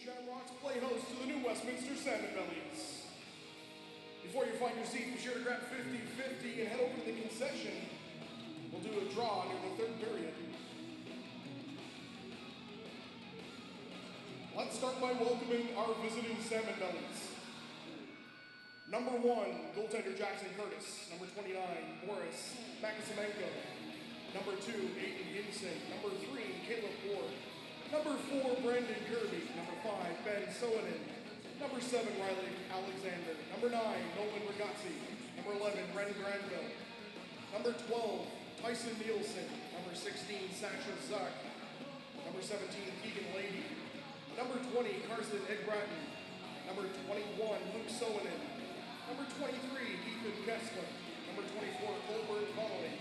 Shamrocks play host to the new Westminster Salmonbellies. Before you find your seat, be sure to grab 50-50 and head over to the concession. We'll do a draw near the third period. Let's start by welcoming our visiting Salmonbellies. Number 1, goaltender Jackson Curtis. Number 29, Boris Makasimenko. Number 2, Aiden Hinson. Number 3, Caleb Ward. Number 4, Brandon Kirby. Number 5, Ben Soinen. Number 7, Riley Alexander. Number 9, Nolan Ragazzi. Number 11, Ren Granville. Number 12, Tyson Nielsen. Number 16, Sasha Zuck. Number 17, Keegan Lady. Number 20, Carson Ed Bratton. Number 21, Luke Soinen. Number 23, Ethan Kessler. Number 24, Colbert Connolly.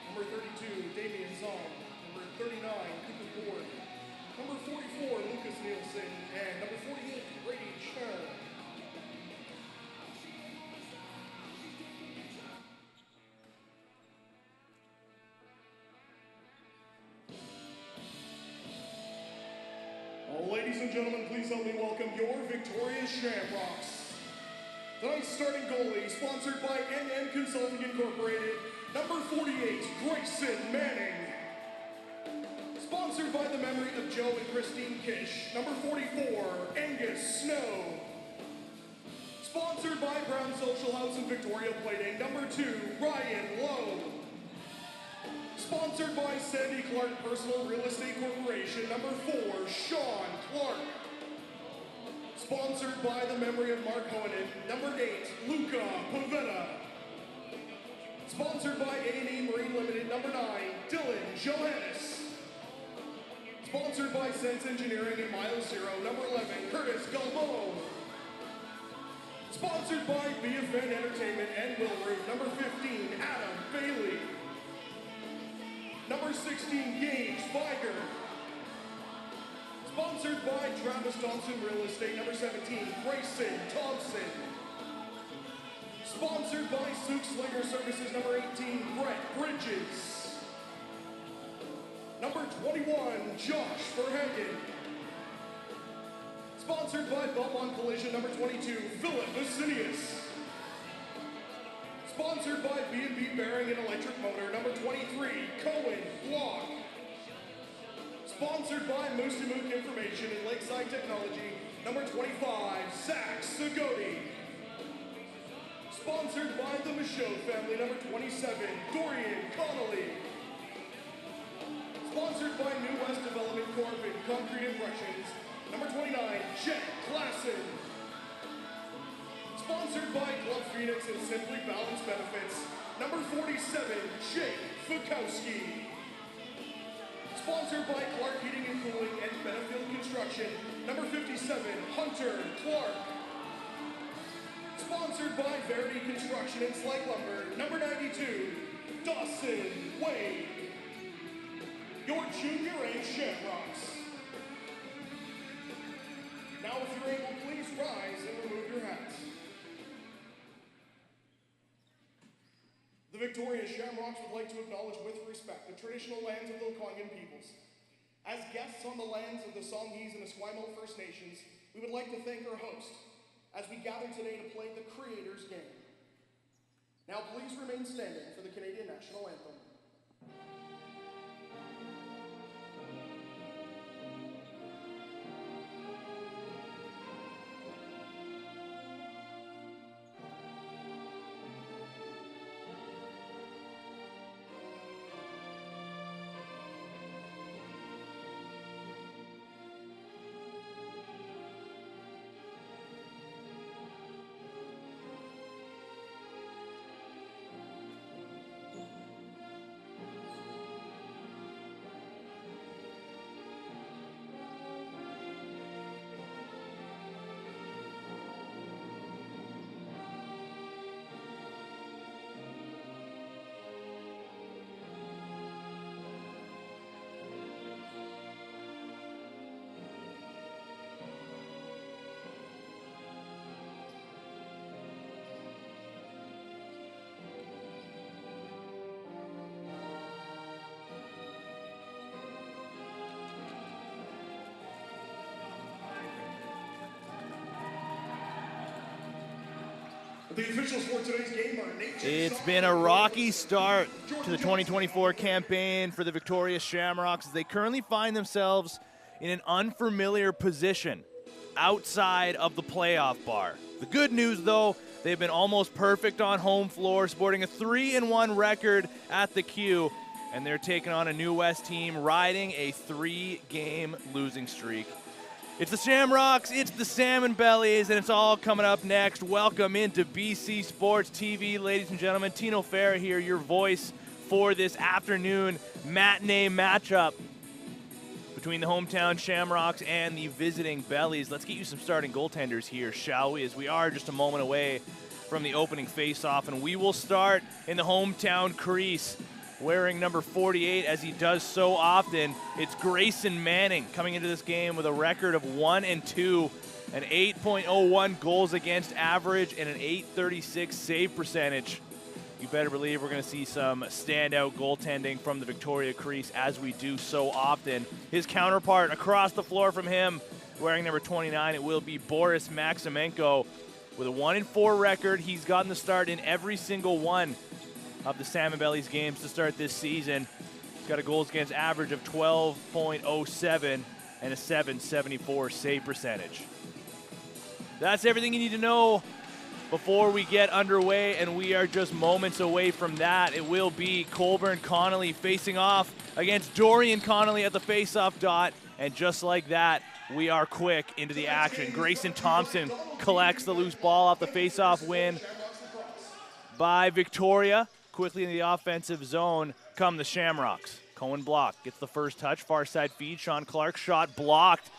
Number 32, Damian Zong. Number 39, Cooper Ford. Number 44, Lucas Nielsen. And number 48, Brady Schnur. Ladies and gentlemen, please help me welcome your victorious Shamrocks. Tonight's starting goalie, sponsored by NN Consulting Incorporated, number 48, Grayson Manning. Sponsored by the memory of Joe and Christine Kish, number 44, Angus Snow. Sponsored by Brown Social House in Victoria Plating, number 2, Ryan Lowe. Sponsored by Sandy Clark Personal Real Estate Corporation, number 4, Sean Clark. Sponsored by the memory of Mark Hoenen, number 8, Luca Pavetta. Sponsored by A&E Marine Limited, number 9, Dylan Johannes. Sponsored by Sense Engineering and Mile Zero, number 11, Curtis Galbo. Sponsored by BFN Entertainment and Will Root, number 15, Adam Bailey. Number 16, Gage Viger. Sponsored by Travis Thompson Real Estate, number 17, Grayson Thompson. Sponsored by Souk Slinger Services, number 18, Brett Bridges. Number 21, Josh Verhagen. Sponsored by Belmont Collision, number 22, Philip Vasinius. Sponsored by B&B Bearing and Electric Motor, number 23, Cohen Block. Sponsored by Moose to Mook Information and Lakeside Technology, number 25, Zach Sagodi. Sponsored by the Michaud family, number 27, Dorian Connolly. Sponsored by New West Development Corp and Concrete Impressions, number 29, Jet Klassen. Sponsored by Club Phoenix and Simply Balanced Benefits, number 47, Jake Fukowski. Sponsored by Clark Heating and Cooling and Benefield Construction, number 57, Hunter Clark. Sponsored by Verity Construction and Slight Lumber, number 92, Dawson Wade. Your junior A Shamrocks. Now if you're able, please rise and remove your hats. The victorious Shamrocks would like to acknowledge with respect the traditional lands of the Lekwungen peoples. As guests on the lands of the Songhees and Esquimalt First Nations, we would like to thank our host as we gather today to play the Creators Game. Now please remain standing for the Canadian National Anthem. The officials for today's game are Nate. It's been a rocky start to the 2024 campaign for the victorious Shamrocks as they currently find themselves in an unfamiliar position outside of the playoff bar. The good news, though, they've been almost perfect on home floor, sporting a 3-1 record at the Q, and they're taking on a New West team riding a 3-game losing streak. It's the Shamrocks, it's the Salmonbellies, and it's all coming up next. Welcome into BC Sports TV, ladies and gentlemen. Tino Farah here, your voice for this afternoon matinee matchup between the hometown Shamrocks and the visiting Bellies. Let's get you some starting goaltenders here, shall we? As we are just a moment away from the opening face-off, and we will start in the hometown crease. Wearing number 48, as he does so often, it's Grayson Manning coming into this game with a record of 1-2, an 8.01 goals against average, and an .836 save percentage. You better believe we're going to see some standout goaltending from the Victoria crease, as we do so often. His counterpart across the floor from him, wearing number 29, it will be Boris Maximenko. With a 1-4 record, he's gotten the start in every single one of the Salmonbellies games to start this season. He's got a goals against average of 12.07 and a .774 save percentage. That's everything you need to know before we get underway, and we are just moments away from that. It will be Colburn Connolly facing off against Dorian Connolly at the face-off dot, and just like that, we are quick into the action. Grayson Thompson collects the loose ball off the face-off win by Victoria. Quickly in the offensive zone come the Shamrocks. Cohen Block gets the first touch, far side feed. Sean Clark shot blocked.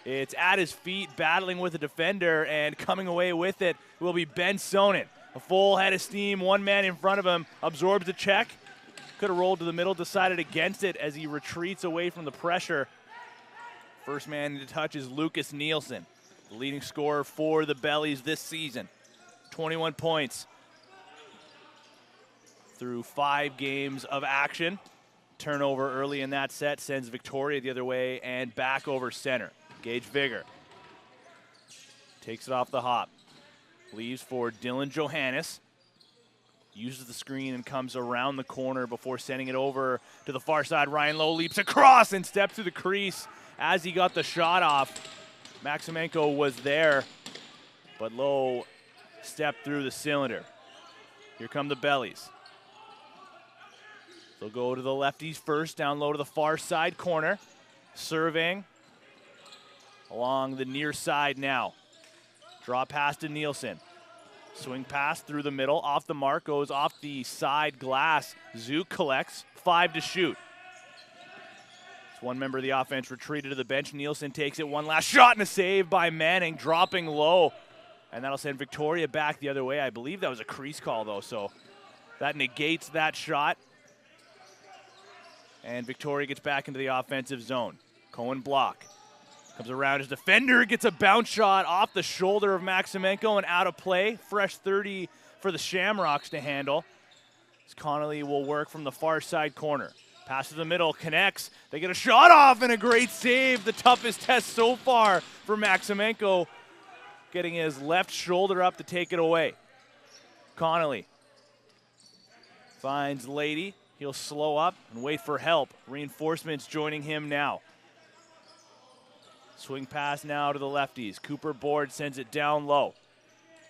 It's at his feet, battling with a defender, and coming away with it will be Ben Sonnen. A full head of steam, one man in front of him, absorbs the check. Could have rolled to the middle, decided against it as he retreats away from the pressure. First man to touch is Lucas Nielsen, the leading scorer for the Bellies this season. 21 points through 5 games of action. Turnover early in that set sends Victoria the other way and back over center. Gage Vigor takes it off the hop. Leaves for Dylan Johannes. Uses the screen and comes around the corner before sending it over to the far side. Ryan Lowe leaps across and steps through the crease as he got the shot off. Maximenko was there, but Lowe stepped through the cylinder. Here come the Bellies. They'll go to the lefties first, down low to the far side corner. Serving along the near side now. Draw pass to Nielsen. Swing pass through the middle, off the mark, goes off the side glass. Zook collects, 5 to shoot. As one member of the offense retreated to the bench, Nielsen takes it, one last shot and a save by Manning, dropping low. And that'll send Victoria back the other way. I believe that was a crease call though, so that negates that shot. And Victoria gets back into the offensive zone. Cohen Block comes around his defender, gets a bounce shot off the shoulder of Maximenko and out of play. Fresh 30 for the Shamrocks to handle. As Connolly will work from the far side corner. Pass to the middle, connects. They get a shot off and a great save. The toughest test so far for Maximenko, getting his left shoulder up to take it away. Connolly finds Lady. He'll slow up and wait for help. Reinforcements joining him now. Swing pass now to the lefties. Cooper Board sends it down low.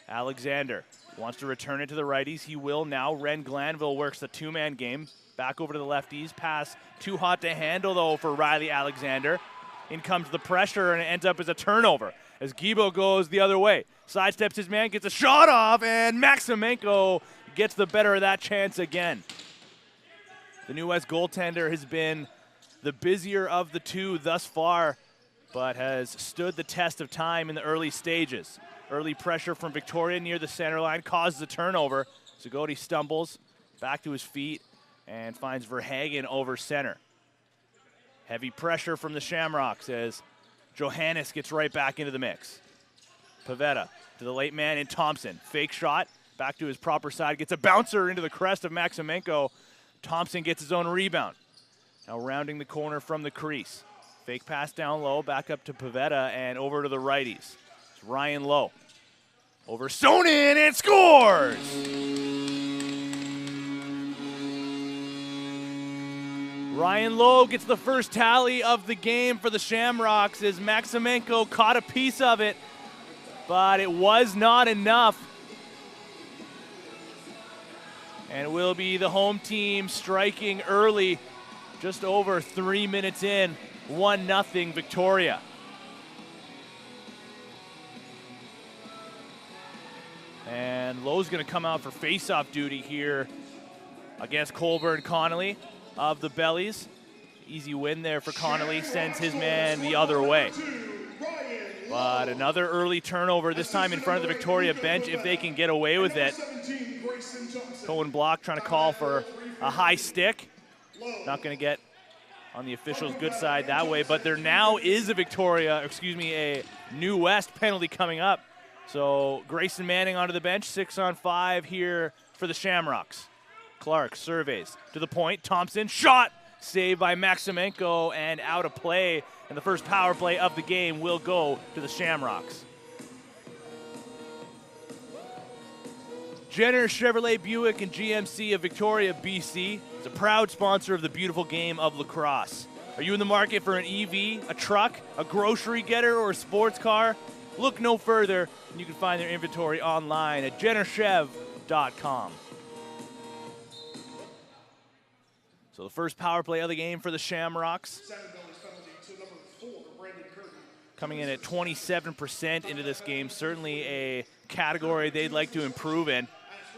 Alexander wants to return it to the righties. He will now. Ren Glanville works the 2-man game. Back over to the lefties. Pass too hot to handle, though, for Riley Alexander. In comes the pressure, and it ends up as a turnover as Gibo goes the other way. Sidesteps his man, gets a shot off, and Maximenko gets the better of that chance again. The New West goaltender has been the busier of the two thus far, but has stood the test of time in the early stages. Early pressure from Victoria near the center line causes a turnover. Zagoti stumbles back to his feet and finds Verhagen over center. Heavy pressure from the Shamrocks as Johannes gets right back into the mix. Pavetta to the late man in Thompson. Fake shot, back to his proper side, gets a bouncer into the crest of Maximenko. Thompson gets his own rebound. Now rounding the corner from the crease. Fake pass down low, back up to Pavetta and over to the righties. It's Ryan Lowe. Over Sonnen and scores! Ryan Lowe gets the first tally of the game for the Shamrocks as Maximenko caught a piece of it, but it was not enough. And it will be the home team striking early, just over 3 minutes in, 1-0 Victoria. And Lowe's going to come out for face-off duty here against Colburn Connolly of the Bellies. Easy win there for Connolly, sends his man the other way. But another early turnover, this time in front of the Victoria bench if they can get away with it. Cohen Block trying to call for a high stick. Not going to get on the officials' good side that way, but there now is a New West penalty coming up. So Grayson Manning onto the bench, 6-on-5 here for the Shamrocks. Clark surveys to the point, Thompson, shot, saved by Maximenko and out of play. And the first power play of the game will go to the Shamrocks. Jenner Chevrolet Buick and GMC of Victoria, BC is a proud sponsor of the beautiful game of lacrosse. Are you in the market for an EV, a truck, a grocery getter, or a sports car? Look no further, and you can find their inventory online at jennerchev.com. So the first power play of the game for the Shamrocks. Coming in at 27% into this game, certainly a category they'd like to improve in.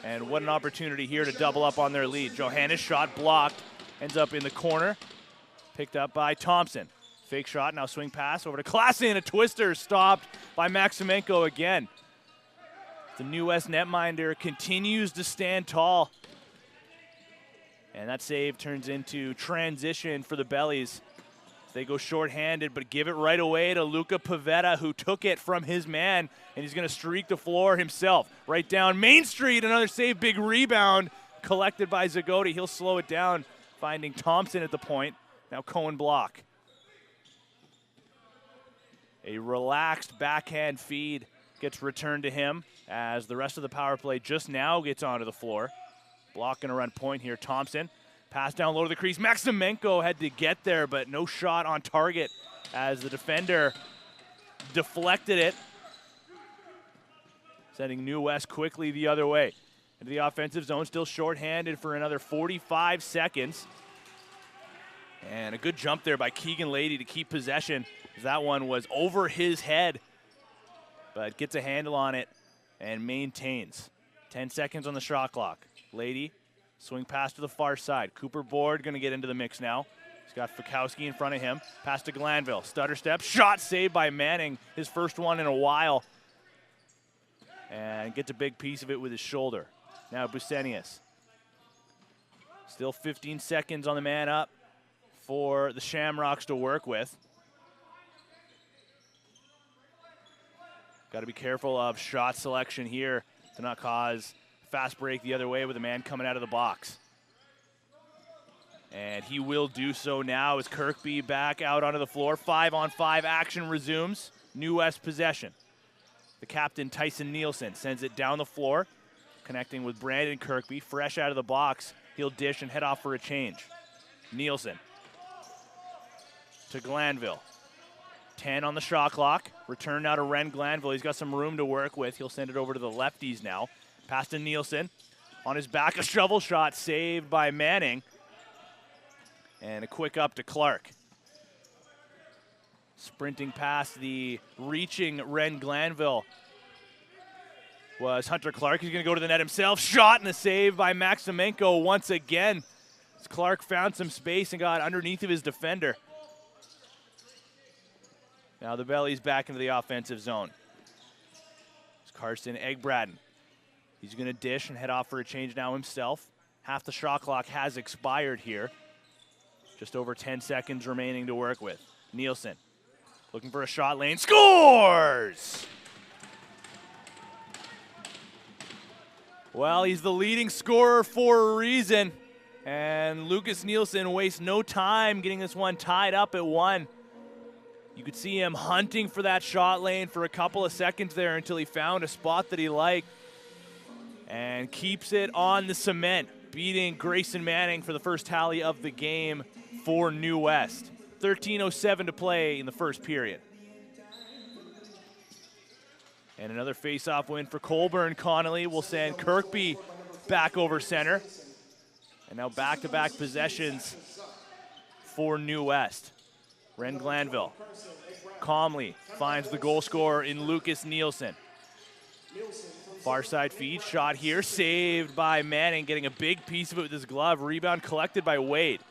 And what an opportunity here to double up on their lead. Johannes' shot blocked, ends up in the corner, picked up by Thompson. Fake shot, now swing pass over to Klassen, a twister stopped by Maximenko again. The New West netminder continues to stand tall. And that save turns into transition for the Bellies. They go short-handed, but give it right away to Luca Pavetta, who took it from his man, and he's going to streak the floor himself. Right down Main Street, another save, big rebound, collected by Zagoti. He'll slow it down, finding Thompson at the point. Now Cohen Block. A relaxed backhand feed gets returned to him as the rest of the power play just now gets onto the floor. Block going to run point here. Thompson, pass down low to the crease. Maximenko had to get there, but no shot on target as the defender deflected it, sending New West quickly the other way. Into the offensive zone, still shorthanded for another 45 seconds. And a good jump there by Keegan Lady to keep possession. That one was over his head, but gets a handle on it and maintains. 10 seconds on the shot clock. Lady, swing pass to the far side. Cooper Board going to get into the mix now. He's got Fikowski in front of him. Pass to Glanville. Stutter step. Shot saved by Manning. His first one in a while. And gets a big piece of it with his shoulder. Now Busenius. Still 15 seconds on the man up for the Shamrocks to work with. Got to be careful of shot selection here to not cause fast break the other way with a man coming out of the box. And he will do so now as Kirkby back out onto the floor. 5-on-5 action resumes. New West possession. The captain, Tyson Nielsen, sends it down the floor, connecting with Brandon Kirkby. Fresh out of the box, he'll dish and head off for a change. Nielsen to Glanville. 10 on the shot clock. Return now to Ren Glanville. He's got some room to work with. He'll send it over to the lefties now. Pass to Nielsen. On his back, a shovel shot saved by Manning. And a quick up to Clark. Sprinting past the reaching Ren Glanville was Hunter Clark. He's going to go to the net himself. Shot and a save by Maximenko once again. As Clark found some space and got underneath of his defender. Now the Bellies back into the offensive zone. It's Carson Egbraden. He's going to dish and head off for a change now himself. Half the shot clock has expired here. Just over 10 seconds remaining to work with. Nielsen looking for a shot lane. Scores! Well, he's the leading scorer for a reason. And Lucas Nielsen wastes no time getting this one tied up at 1. You could see him hunting for that shot lane for a couple of seconds there until he found a spot that he liked and keeps it on the cement, beating Grayson Manning for the first tally of the game for New West. 13:07 to play in the first period. And another face-off win for Colburn. Connolly will send Kirkby back over center. And now back-to-back possessions for New West. Ren Glanville calmly finds the goal scorer in Lucas Nielsen. Far side feed, shot here, saved by Manning, getting a big piece of it with his glove. Rebound collected by Wade.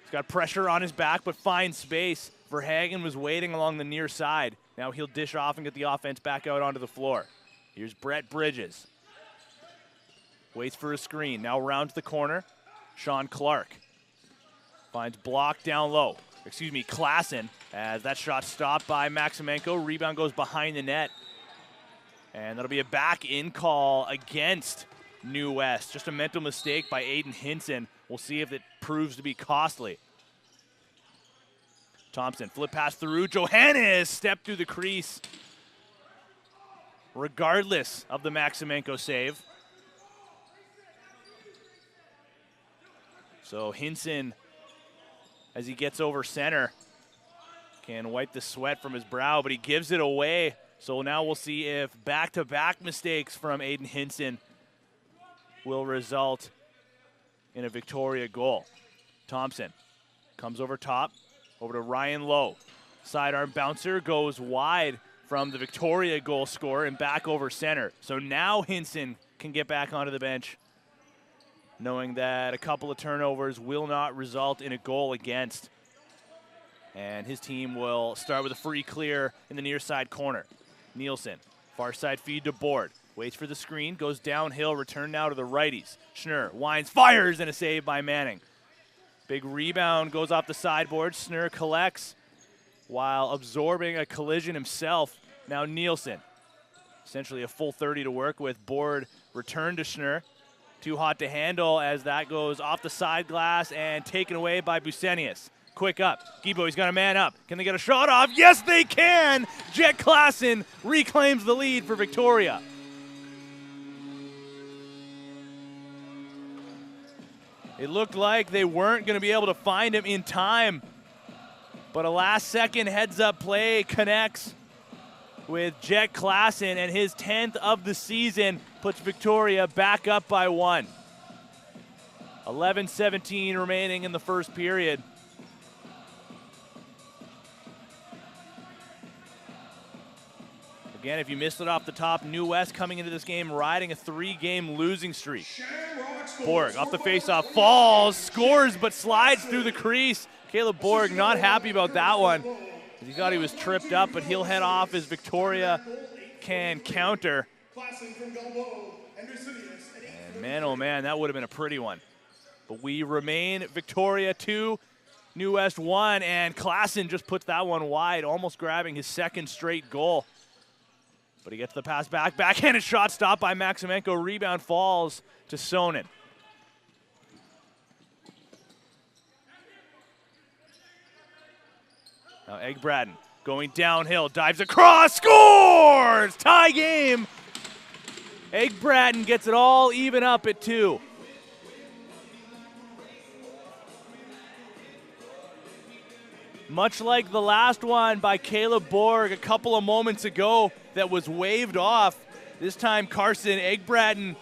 He's got pressure on his back, but finds space. Verhagen was waiting along the near side. Now he'll dish off and get the offense back out onto the floor. Here's Brett Bridges. Waits for a screen, now rounds the corner. Sean Clark finds block down low. Klassen, as that shot stopped by Maximenko. Rebound goes behind the net. And that'll be a back-in call against New West. Just a mental mistake by Aiden Hinson. We'll see if it proves to be costly. Thompson, flip pass through. Johannes stepped through the crease. Regardless of the Maximenko save. So Hinson, as he gets over center, can wipe the sweat from his brow, but he gives it away. So now we'll see if back-to-back mistakes from Aiden Hinson will result in a Victoria goal. Thompson comes over top, over to Ryan Lowe. Sidearm bouncer goes wide from the Victoria goal scorer and back over center. So now Hinson can get back onto the bench, knowing that a couple of turnovers will not result in a goal against. And his team will start with a free clear in the near side corner. Nielsen, far side feed to Board. Waits for the screen, goes downhill, return now to the righties. Schnurr winds, fires, and a save by Manning. Big rebound goes off the sideboard. Schnurr collects while absorbing a collision himself. Now Nielsen, essentially a full 30 to work with. Board return to Schnurr. Too hot to handle as that goes off the side glass and taken away by Busenius. Quick up. Gibo, he's got a man up. Can they get a shot off? Yes, they can! Jet Klassen reclaims the lead for Victoria. It looked like they weren't going to be able to find him in time, but a last-second heads-up play connects with Jet Klassen, and his 10th of the season puts Victoria back up by 1. 11:17 remaining in the first period. Again, if you missed it off the top, New West coming into this game riding a 3-game losing streak. Borg off the faceoff, falls, scores, but slides through the crease. Caleb Borg not happy about that one. He thought he was tripped up, but he'll head off as Victoria can counter. And man, oh man, that would have been a pretty one. But we remain Victoria 2, New West 1, and Klassen just puts that one wide, almost grabbing his second straight goal. But he gets the pass back, backhanded shot stopped by Maximenko. Rebound falls to Sonnen. Now Egg-Braden going downhill, dives across, scores! Tie game. Egg-Braden gets it all even up at 2. Much like the last one by Caleb Borg a couple of moments ago that was waved off, this time Carson Egg-Braden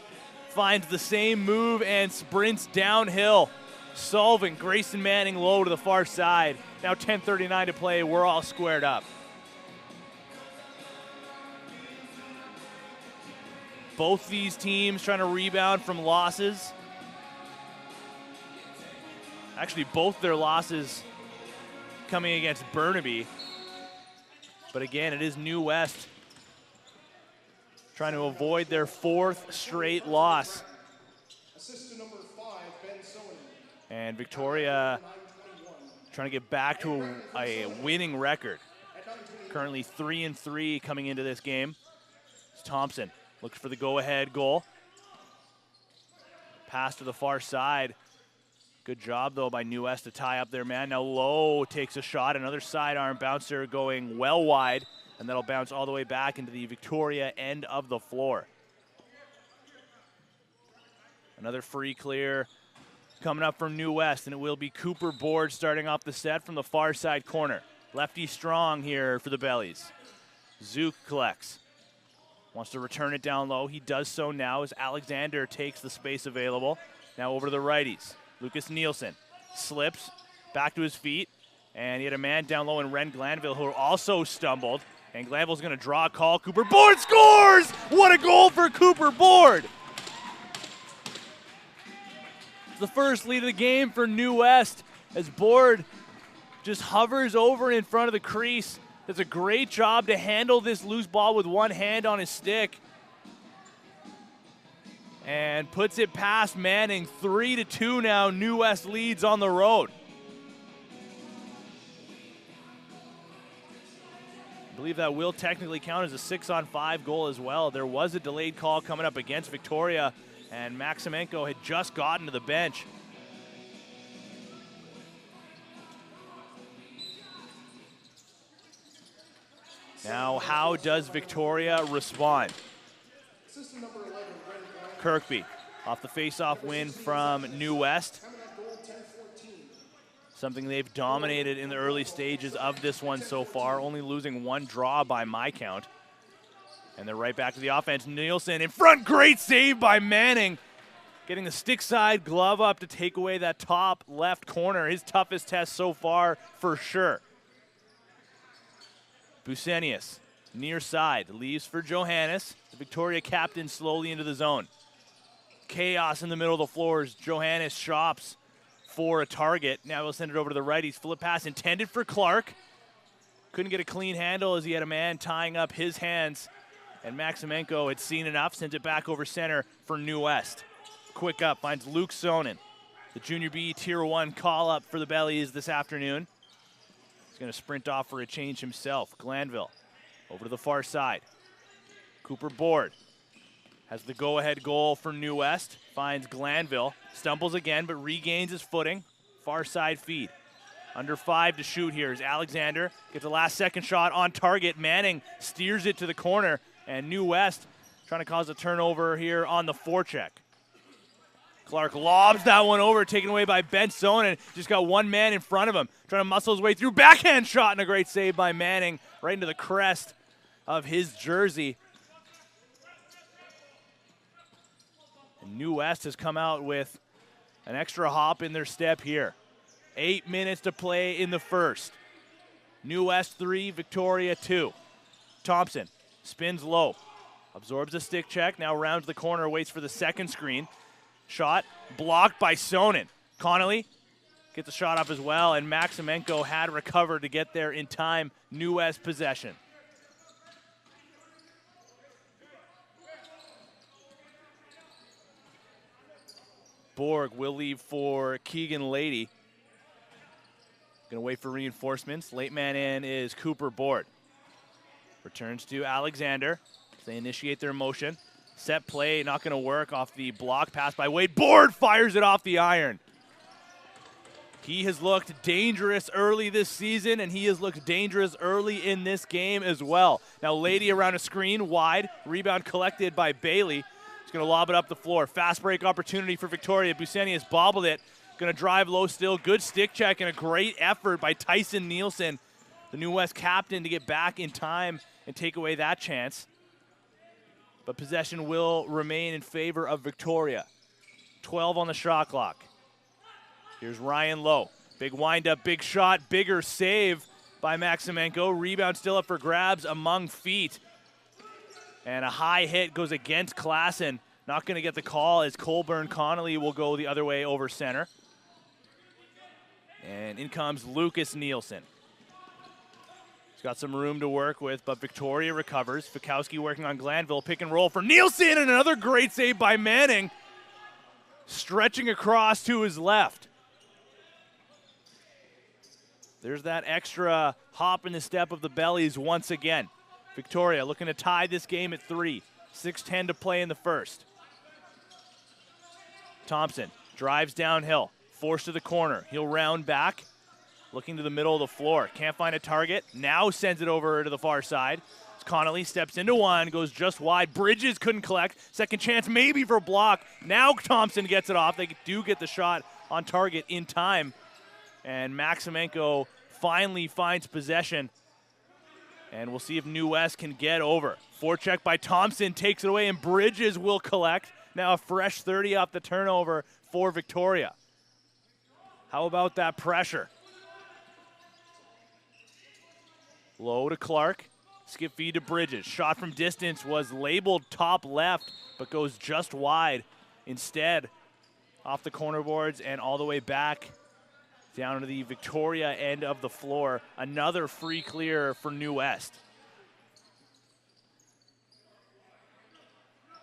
finds the same move and sprints downhill, solving Grayson Manning low to the far side. Now 10:39 to play, we're all squared up. Both these teams trying to rebound from losses. Actually, both their losses coming against Burnaby. But again, it is New West trying to avoid their 4th straight loss. Assistant number 5, Ben Sonnen. And Victoria trying to get back to a winning record. Currently 3-3 coming into this game. It's Thompson looks for the go-ahead goal. Pass to the far side. Good job, though, by New West to tie up their man. Now Lowe takes a shot. Another sidearm bouncer going well wide, and that'll bounce all the way back into the Victoria end of the floor. Another free clear coming up from New West, and it will be Cooper Board starting off the set from the far side corner. Lefty strong here for the Bellies. Zook collects. Wants to return it down low. He does so now as Alexander takes the space available. Now over to the righties. Lucas Nielsen slips back to his feet, and he had a man down low in Ren Glanville who also stumbled, and Glanville's going to draw a call. Cooper Board scores! What a goal for Cooper Board! It's the first lead of the game for New West as Board just hovers over in front of the crease. Does a great job to handle this loose ball with one hand on his stick. And puts it past Manning. 3-2 now. New West leads on the road. I believe that will technically count as a 6-on-5 goal as well. There was a delayed call coming up against Victoria, and Maximenko had just gotten to the bench. Now, how does Victoria respond? Kirkby off the face-off win from New West. Something they've dominated in the early stages of this one so far, only losing one draw by my count. And they're right back to the offense. Nielsen in front, great save by Manning. Getting the stick side glove up to take away that top left corner. His toughest test so far for sure. Busenius, near side, leaves for Johannes. The Victoria captain slowly into the zone. Chaos in the middle of the floor as Johannes shops for a target. Now he'll send it over to the righties. Flip pass intended for Clark. Couldn't get a clean handle as he had a man tying up his hands. And Maximenko had seen enough, sends it back over center for New West. Quick up, finds Luke Sonnen. The Junior B Tier 1 call up for the Bellies this afternoon. He's going to sprint off for a change himself. Glanville over to the far side. Cooper Board has the go-ahead goal for New West. Finds Glanville. Stumbles again, but regains his footing. Far side feed. Under 5 to shoot here is Alexander. Gets a last-second shot on target. Manning steers it to the corner. And New West trying to cause a turnover here on the forecheck. Clark lobs that one over, taken away by Ben Sonnen. Just got one man in front of him, trying to muscle his way through. Backhand shot and a great save by Manning, right into the crest of his jersey. And New West has come out with an extra hop in their step here. 8 minutes to play in the first. New West 3, Victoria 2. Thompson spins low, absorbs a stick check, now rounds the corner, waits for the second screen. Shot blocked by Sonnen. Connolly gets a shot up as well, and Maximenko had recovered to get there in time. New West possession. Borg will leave for Keegan Lady. Gonna wait for reinforcements. Late man in is Cooper Board. Returns to Alexander. They initiate their motion. Set play, not going to work off the block pass by Wade. Board fires it off the iron. He has looked dangerous early this season, and he has looked dangerous early in this game as well. Now Lady around a screen, wide. Rebound collected by Bailey. He's going to lob it up the floor. Fast break opportunity for Victoria. Busenius bobbled it. Going to drive low still. Good stick check and a great effort by Tyson Nielsen, the New West captain, to get back in time and take away that chance. But possession will remain in favor of Victoria. 12 on the shot clock. Here's Ryan Lowe. Big windup, big shot, bigger save by Maximenko. Rebound still up for grabs among feet. And a high hit goes against Klassen. Not going to get the call as Colburn Connolly will go the other way over center. And in comes Lucas Nielsen. He's got some room to work with, but Victoria recovers. Fikowski working on Glanville. Pick and roll for Nielsen, and another great save by Manning. Stretching across to his left. There's that extra hop in the step of the Bellies once again. Victoria looking to tie this game at 3. 6:10 to play in the first. Thompson drives downhill. Forced to the corner. He'll round back, looking to the middle of the floor. Can't find a target. Now sends it over to the far side. Connolly steps into one, goes just wide. Bridges couldn't collect. Second chance maybe for a block. Now Thompson gets it off. They do get the shot on target in time. And Maximenko finally finds possession. And we'll see if New West can get over. Forecheck by Thompson takes it away, and Bridges will collect. Now a fresh 30 off the turnover for Victoria. How about that pressure? Low to Clark. Skip feed to Bridges. Shot from distance was labeled top left, but goes just wide. Instead, off the corner boards and all the way back down to the Victoria end of the floor. Another free clear for New West.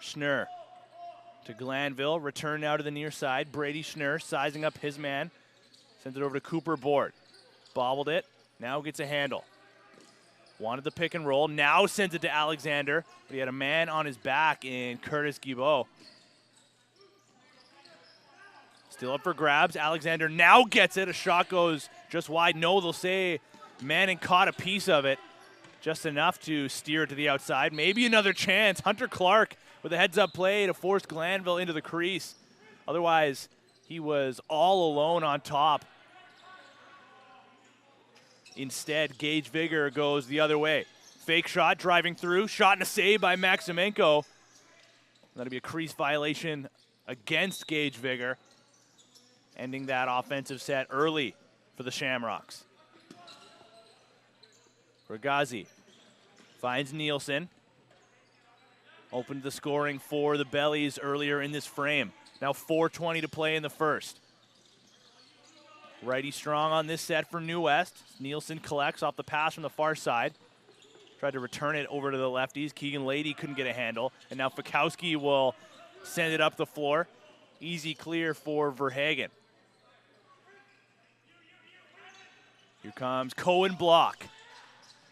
Schnurr to Glanville. Return now to the near side. Brady Schnurr sizing up his man. Sends it over to Cooper Board. Bobbled it. Now gets a handle. Wanted the pick and roll. Now sends it to Alexander. But he had a man on his back in Curtis Guibault. Still up for grabs. Alexander now gets it. A shot goes just wide. No, they'll say Manning caught a piece of it. Just enough to steer it to the outside. Maybe another chance. Hunter Clark with a heads-up play to force Glanville into the crease. Otherwise, he was all alone on top. Instead, Gage Vigor goes the other way. Fake shot, driving through. Shot and a save by Maximenko. That'll be a crease violation against Gage Vigor, ending that offensive set early for the Shamrocks. Ragazzi finds Nielsen. Opened the scoring for the Bellies earlier in this frame. Now 4:20 to play in the first. Righty strong on this set for New West. Nielsen collects off the pass from the far side. Tried to return it over to the lefties. Keegan Lady couldn't get a handle. And now Fikowski will send it up the floor. Easy clear for Verhagen. Here comes Cohen Block.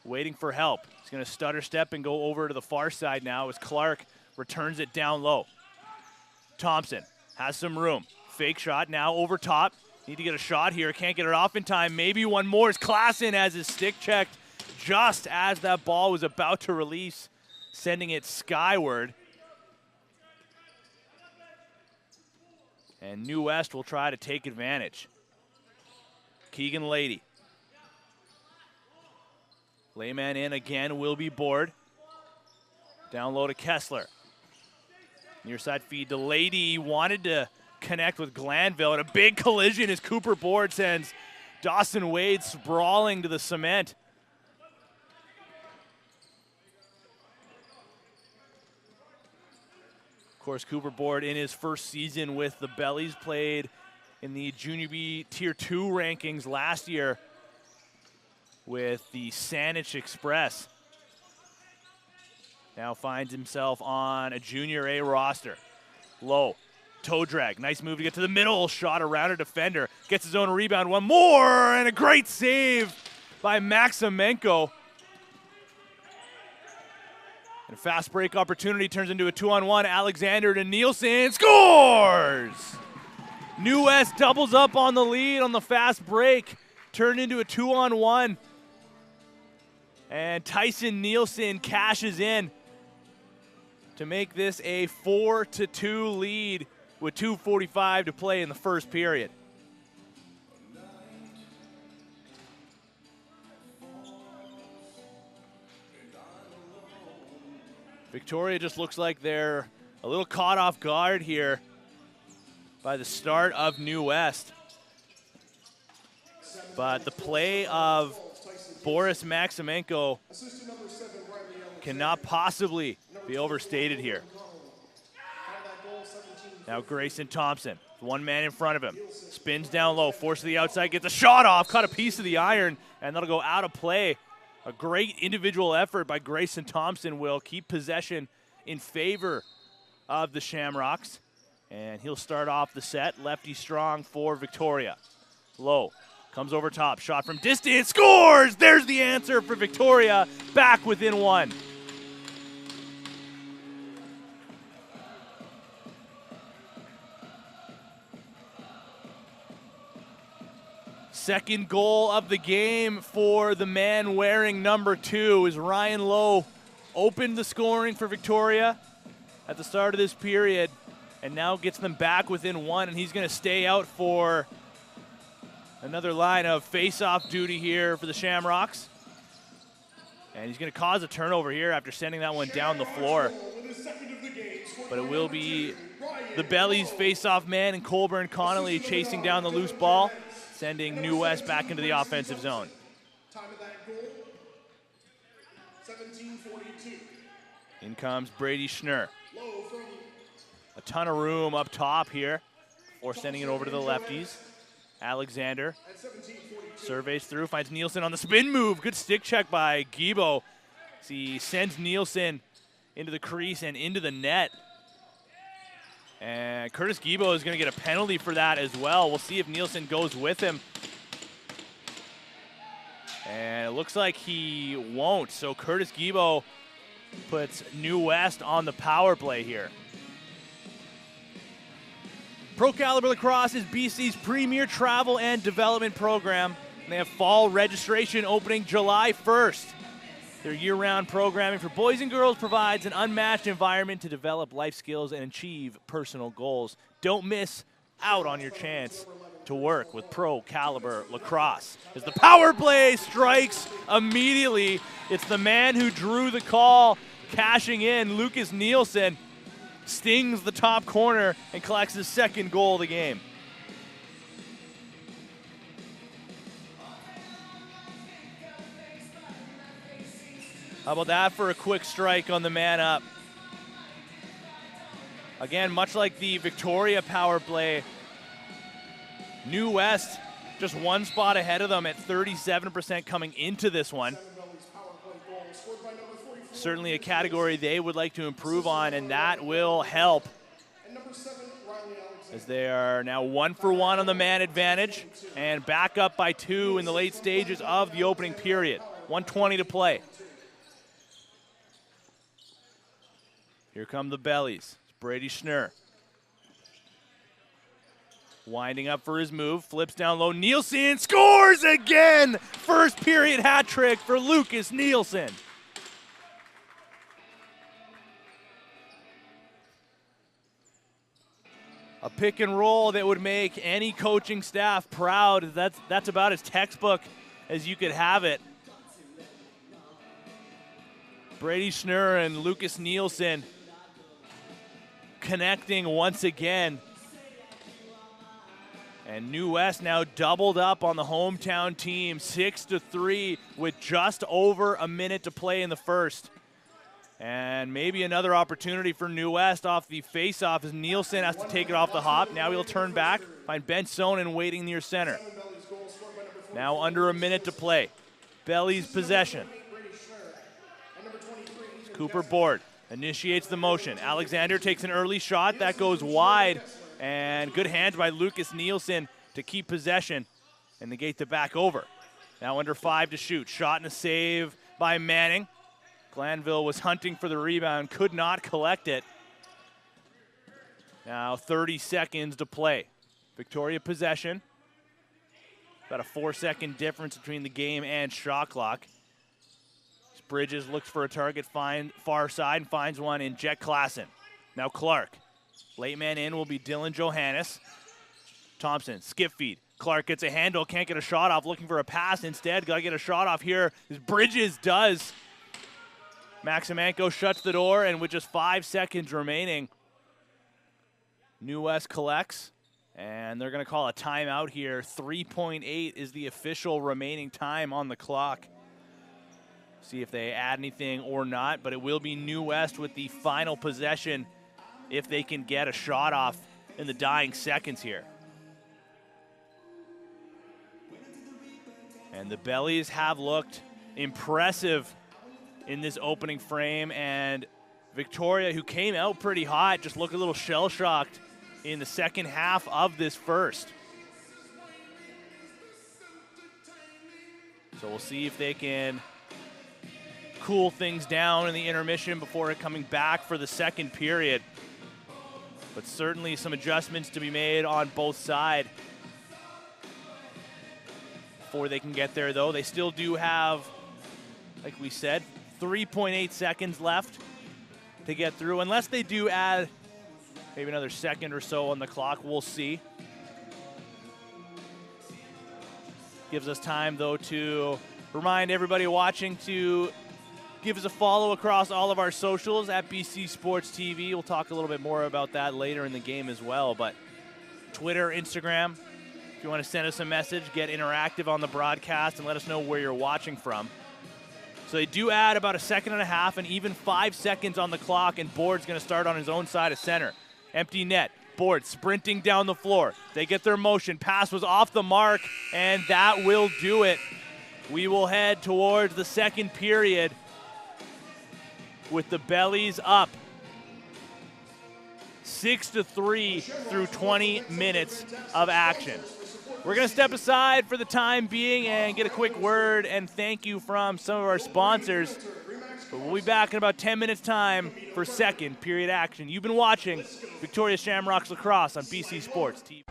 Waiting for help. He's going to stutter step and go over to the far side now as Clark returns it down low. Thompson has some room. Fake shot now over top. Need to get a shot here. Can't get it off in time. Maybe one more as Klassen has his stick checked just as that ball was about to release, sending it skyward. And New West will try to take advantage. Keegan Lady. Layman in again, will be Board. Down low to Kessler. Near side feed to Lady. Wanted to connect with Glanville, and a big collision as Cooper Board sends Dawson Wade sprawling to the cement. Of course, Cooper Board in his first season with the Bellies played in the Junior B Tier 2 rankings last year with the Saanich Express. Now finds himself on a Junior A roster. Low. Toe drag. Nice move to get to the middle. Shot around a defender. Gets his own rebound. One more, and a great save by Maximenko. And a fast break opportunity turns into a 2-on-1. Alexander to Nielsen. Scores! New West doubles up on the lead on the fast break. Turned into a 2-on-1. And Tyson Nielsen cashes in to make this a 4-2 lead with 2:45 to play in the first period. Victoria just looks like they're a little caught off guard here by the start of New West. But the play of Boris Maximenko cannot possibly be overstated here. Now Grayson Thompson, one man in front of him. Spins down low, force to the outside, gets a shot off, caught a piece of the iron, and that'll go out of play. A great individual effort by Grayson Thompson will keep possession in favor of the Shamrocks. And he'll start off the set, lefty strong for Victoria. Low, comes over top, shot from distance, scores! There's the answer for Victoria, back within one. Second goal of the game for the man wearing number 2 as Ryan Lowe opened the scoring for Victoria at the start of this period and now gets them back within 1, and he's going to stay out for another line of face-off duty here for the Shamrocks. And he's going to cause a turnover here after sending that one down the floor. But it will be the Bellies face-off man and Colburn Connolly chasing down the loose ball, sending New West back into the offensive zone. Time of that goal, 17:42. In comes Brady Schnurr. A ton of room up top here before sending it over to the lefties. Alexander surveys through, finds Nielsen on the spin move. Good stick check by Gibo. He sends Nielsen into the crease and into the net. And Curtis Gibo is going to get a penalty for that as well. We'll see if Nielsen goes with him. And it looks like he won't. So Curtis Gibo puts New West on the power play here. Pro Caliber Lacrosse is BC's premier travel and development program. And they have fall registration opening July 1st. Their year-round programming for boys and girls provides an unmatched environment to develop life skills and achieve personal goals. Don't miss out on your chance to work with Pro Caliber Lacrosse. As the power play strikes immediately, it's the man who drew the call cashing in. Lucas Nielsen stings the top corner and collects his second goal of the game. How about that for a quick strike on the man up? Again, much like the Victoria power play, New West just one spot ahead of them at 37% coming into this one. Certainly a category they would like to improve on, and that will help as they are now 1 for 1 on the man advantage and back up by 2 in the late stages of the opening period. 1:20 to play. Here come the Bellies. It's Brady Schnurr. Winding up for his move, flips down low. Nielsen scores again! First period hat trick for Lucas Nielsen. A pick and roll that would make any coaching staff proud. That's about as textbook as you could have it. Brady Schnurr and Lucas Nielsen connecting once again. And New West now doubled up on the hometown team, 6-3 with just over a minute to play in the first. And maybe another opportunity for New West off the face-off as Nielsen has to take it off the hop. Now he'll turn back, find Ben Sonnen waiting near center. Now under a minute to play. Bellies possession. Cooper Board initiates the motion. Alexander takes an early shot. That goes wide. And good hands by Lucas Nielsen to keep possession and negate the back over. Now under 5 to shoot. Shot and a save by Manning. Glanville was hunting for the rebound, could not collect it. Now 30 seconds to play. Victoria possession. About a 4-second difference between the game and shot clock. Bridges looks for a target, far side, and finds one in Jet Klassen. Now Clark. Late man in will be Dylan Johannes. Thompson, skip feed. Clark gets a handle, can't get a shot off, looking for a pass instead. Got to get a shot off here. Bridges does. Maximenko shuts the door, and with just 5 seconds remaining, New West collects, and they're going to call a timeout here. 3.8 is the official remaining time on the clock. See if they add anything or not, but it will be New West with the final possession if they can get a shot off in the dying seconds here. And the Bellies have looked impressive in this opening frame, and Victoria, who came out pretty hot, just looked a little shell-shocked in the second half of this first. So we'll see if they can cool things down in the intermission before it coming back for the second period. But certainly some adjustments to be made on both sides. before they can get there, though. They still do have, like we said, 3.8 seconds left to get through, unless they do add maybe another second or so on the clock. We'll see. Gives us time, though, to remind everybody watching to give us a follow across all of our socials at BC Sports TV. We'll talk a little bit more about that later in the game as well. But Twitter, Instagram, if you want to send us a message, get interactive on the broadcast and let us know where you're watching from. So they do add about a second and a half and even 5 seconds on the clock, and Board's going to start on his own side of center. Empty net. Board sprinting down the floor. They get their motion. Pass was off the mark, and that will do it. We will head towards the second period with the Bellies up 6-3 through 20 minutes of action. We're going to step aside for the time being and get a quick word and thank you from some of our sponsors. But we'll be back in about 10 minutes' time for second period action. You've been watching Victoria Shamrocks Lacrosse on BC Sports TV.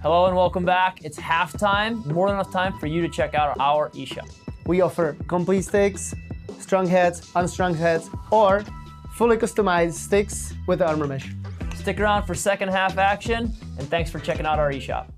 Hello and welcome back. It's halftime. More than enough time for you to check out our eShop. We offer complete sticks, strung heads, unstrung heads, or fully customized sticks with armor mesh. Stick around for second half action, and thanks for checking out our eShop.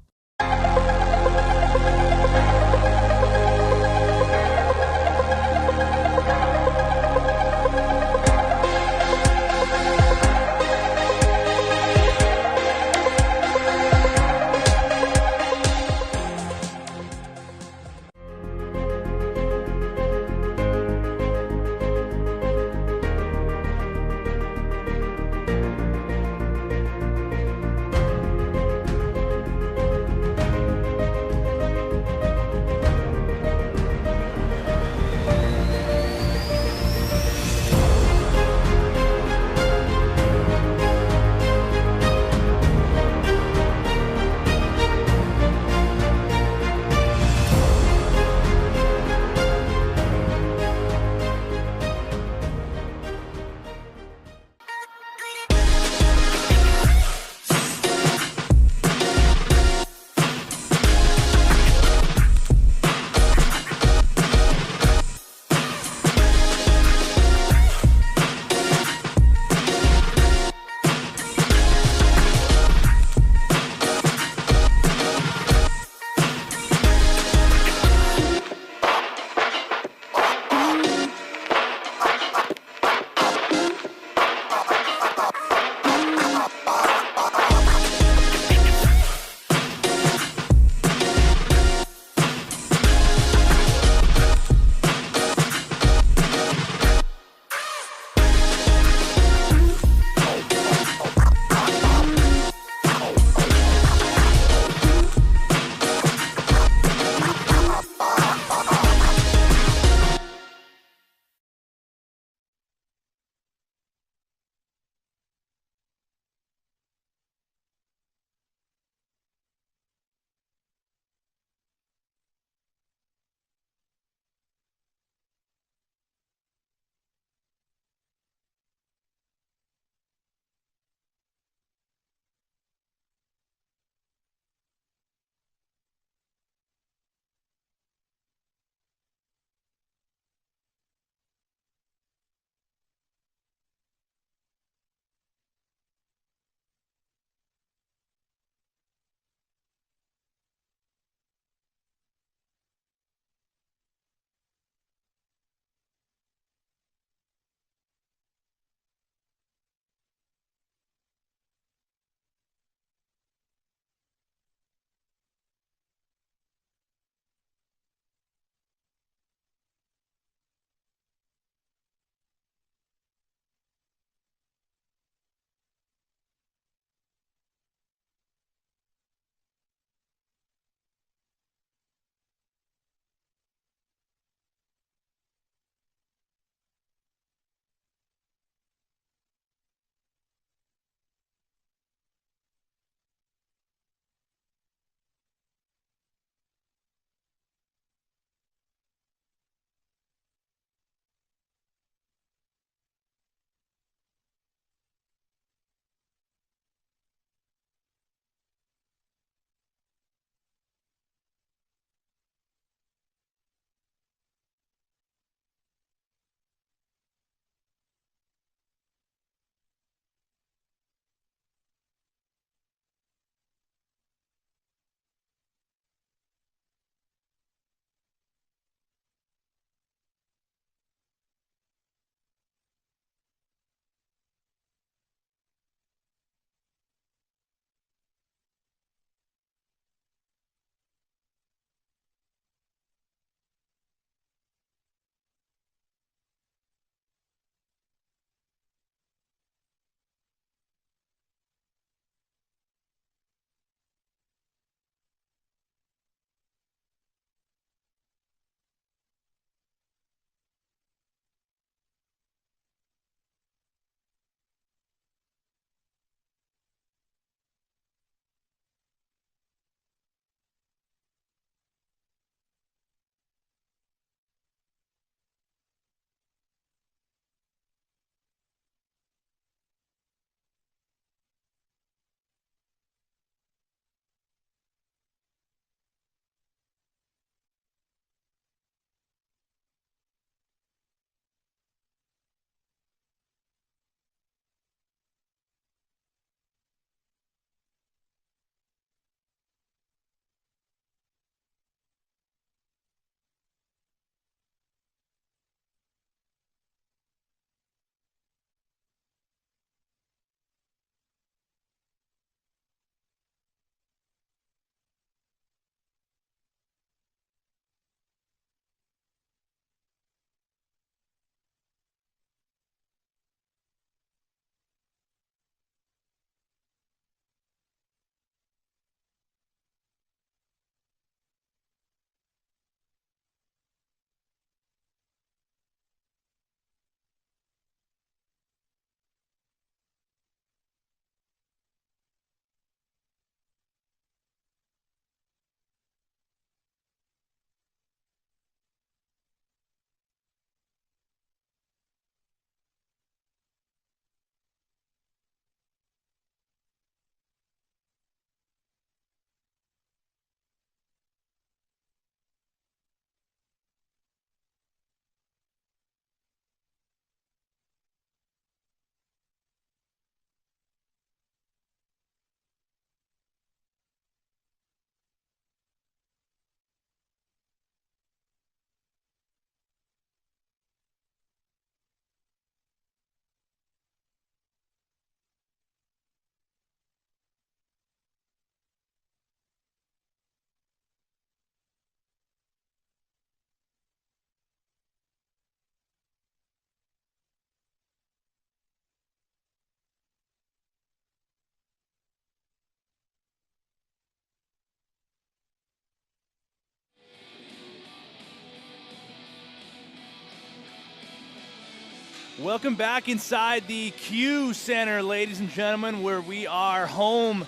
Welcome back inside the Q Center, ladies and gentlemen, where we are home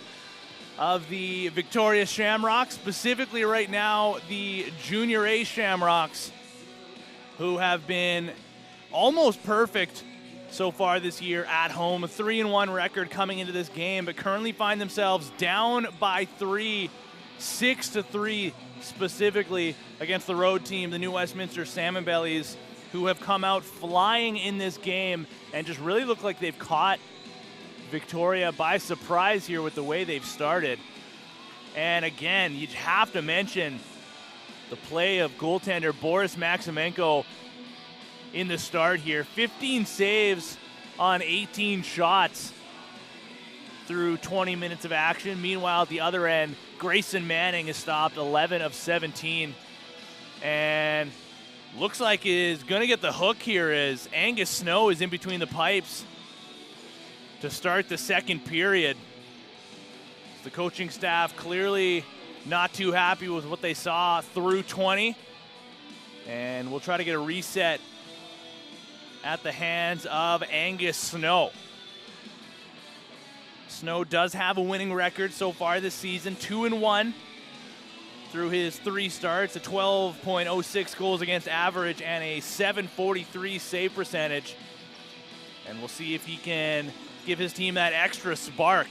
of the Victoria Shamrocks, specifically right now the Junior A Shamrocks, who have been almost perfect so far this year at home. A 3-1 record coming into this game, but currently find themselves down by 3, 6-3 specifically against the road team, the new Westminster Salmonbellies, who have come out flying in this game and just really look like they've caught Victoria by surprise here with the way they've started. And again, you have to mention the play of goaltender Boris Maximenko in the start here. 15 saves on 18 shots through 20 minutes of action. Meanwhile, at the other end, Grayson Manning has stopped 11 of 17. And looks like is going to get the hook here as Angus Snow is in between the pipes to start the second period. The coaching staff clearly not too happy with what they saw through 20. And we'll try to get a reset at the hands of Angus Snow. Snow does have a winning record so far this season, 2-1. Through his 3 starts, a 12.06 goals against average and a 743 save percentage. And we'll see if he can give his team that extra spark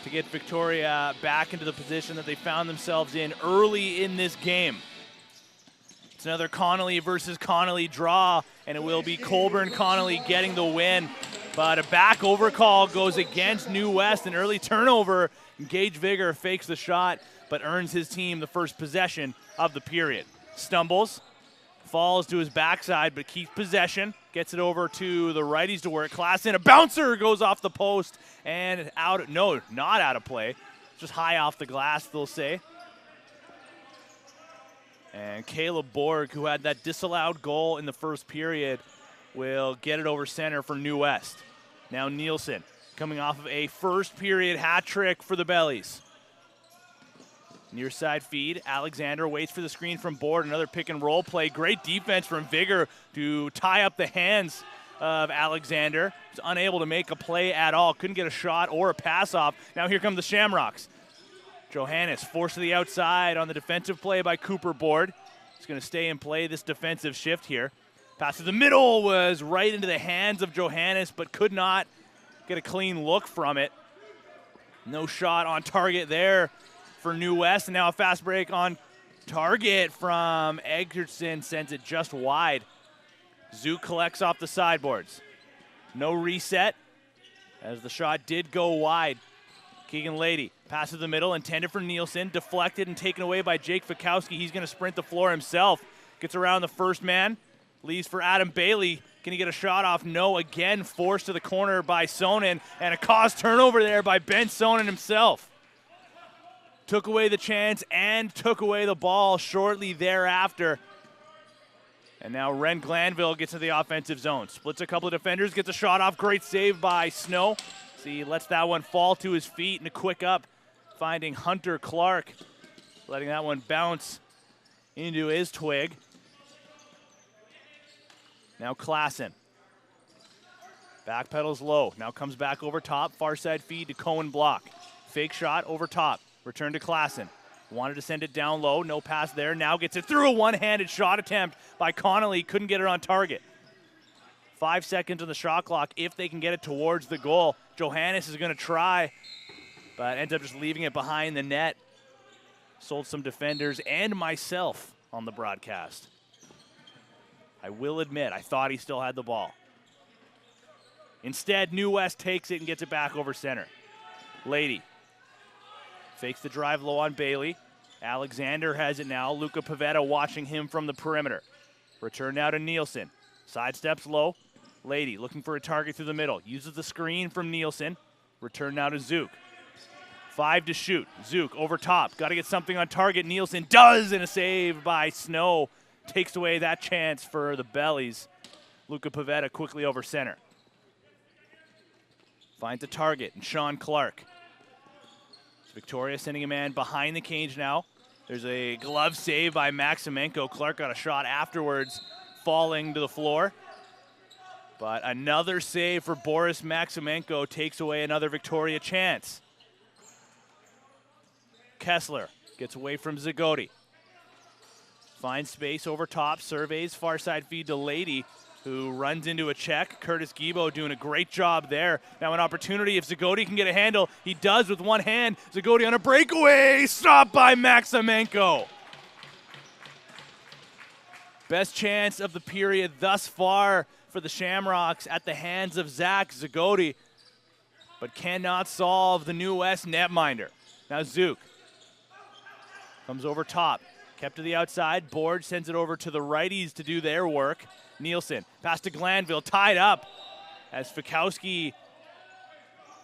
to get Victoria back into the position that they found themselves in early in this game. It's another Connolly versus Connolly draw, and it will be Colburn Connolly getting the win. But a back overcall goes against New West, an early turnover. Gage Vigor fakes the shot, but earns his team the first possession of the period. Stumbles, falls to his backside, but keeps possession. Gets it over to the righties to work. Klassen, a bouncer goes off the post and out. No, not out of play. Just high off the glass, they'll say. And Caleb Borg, who had that disallowed goal in the first period, will get it over center for New West. Now Nielsen, coming off of a first period hat trick for the Bellies. Near side feed, Alexander waits for the screen from Board, another pick and roll play. Great defense from Vigor to tie up the hands of Alexander. He's unable to make a play at all, couldn't get a shot or a pass off. Now here come the Shamrocks. Johannes forced to the outside on the defensive play by Cooper Board. He's going to stay and play this defensive shift here. Pass to the middle was right into the hands of Johannes, but could not get a clean look from it. No shot on target there for New West. And now a fast break on target from Eggerson, sends it just wide. Zook collects off the sideboards. No reset as the shot did go wide. Keegan Lady passes the middle, intended for Nielsen, deflected and taken away by Jake Fikowski. He's going to sprint the floor himself. Gets around the first man, leaves for Adam Bailey. Can he get a shot off? No, again forced to the corner by Sonnen, and a caused turnover there by Ben Sonnen himself. Took away the chance and took away the ball shortly thereafter. And now Ren Glanville gets to the offensive zone. Splits a couple of defenders, gets a shot off. Great save by Snow. See, lets that one fall to his feet and a quick up, finding Hunter Clark, letting that one bounce into his twig. Now Klassen. Backpedals low. Now comes back over top. Far side feed to Cohen Block. Fake shot over top. Return to Klassen. Wanted to send it down low. No pass there. Now gets it through a one-handed shot attempt by Connolly. Couldn't get it on target. 5 seconds on the shot clock if they can get it towards the goal. Johannes is going to try, but ends up just leaving it behind the net. Sold some defenders and myself on the broadcast. I will admit, I thought he still had the ball. Instead, New West takes it and gets it back over center. Lady fakes the drive low on Bailey. Alexander has it now. Luca Pavetta watching him from the perimeter. Return now to Nielsen. Sidesteps low. Lady looking for a target through the middle. Uses the screen from Nielsen. Return now to Zook. 5 to shoot. Zook over top. Got to get something on target. Nielsen does, and a save by Snow takes away that chance for the Bellies. Luca Pavetta quickly over center. Finds a target, and Sean Clark. Victoria sending a man behind the cage now. There's a glove save by Maximenko. Clark got a shot afterwards. falling to the floor. But another save for Boris Maximenko takes away another Victoria chance. Kessler gets away from Zagoti. Finds space over top, surveys, far side feed to Lady, who runs into a check. Curtis Gibo doing a great job there. Now an opportunity if Zagoti can get a handle. He does with one hand. Zagoti on a breakaway, stopped by Maximenko. Best chance of the period thus far for the Shamrocks at the hands of Zach Zagoti, but cannot solve the New West netminder. Now Zook comes over top, kept to the outside. Board sends it over to the righties to do their work. Nielsen, pass to Glanville, tied up as Fikowski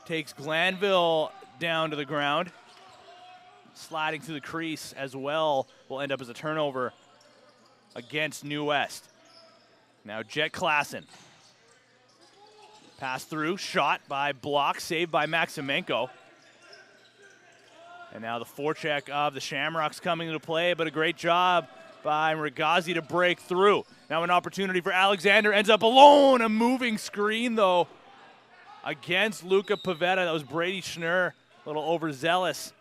takes Glanville down to the ground. Sliding through the crease as well will end up as a turnover against New West. Now Jet Klassen. Pass through, shot by Block, saved by Maximenko. And now the forecheck of the Shamrocks coming into play, but a great job by Regazi to break through. Now an opportunity for Alexander, ends up alone. A moving screen though against Luca Pavetta. That was Brady Schnurr, a little overzealous.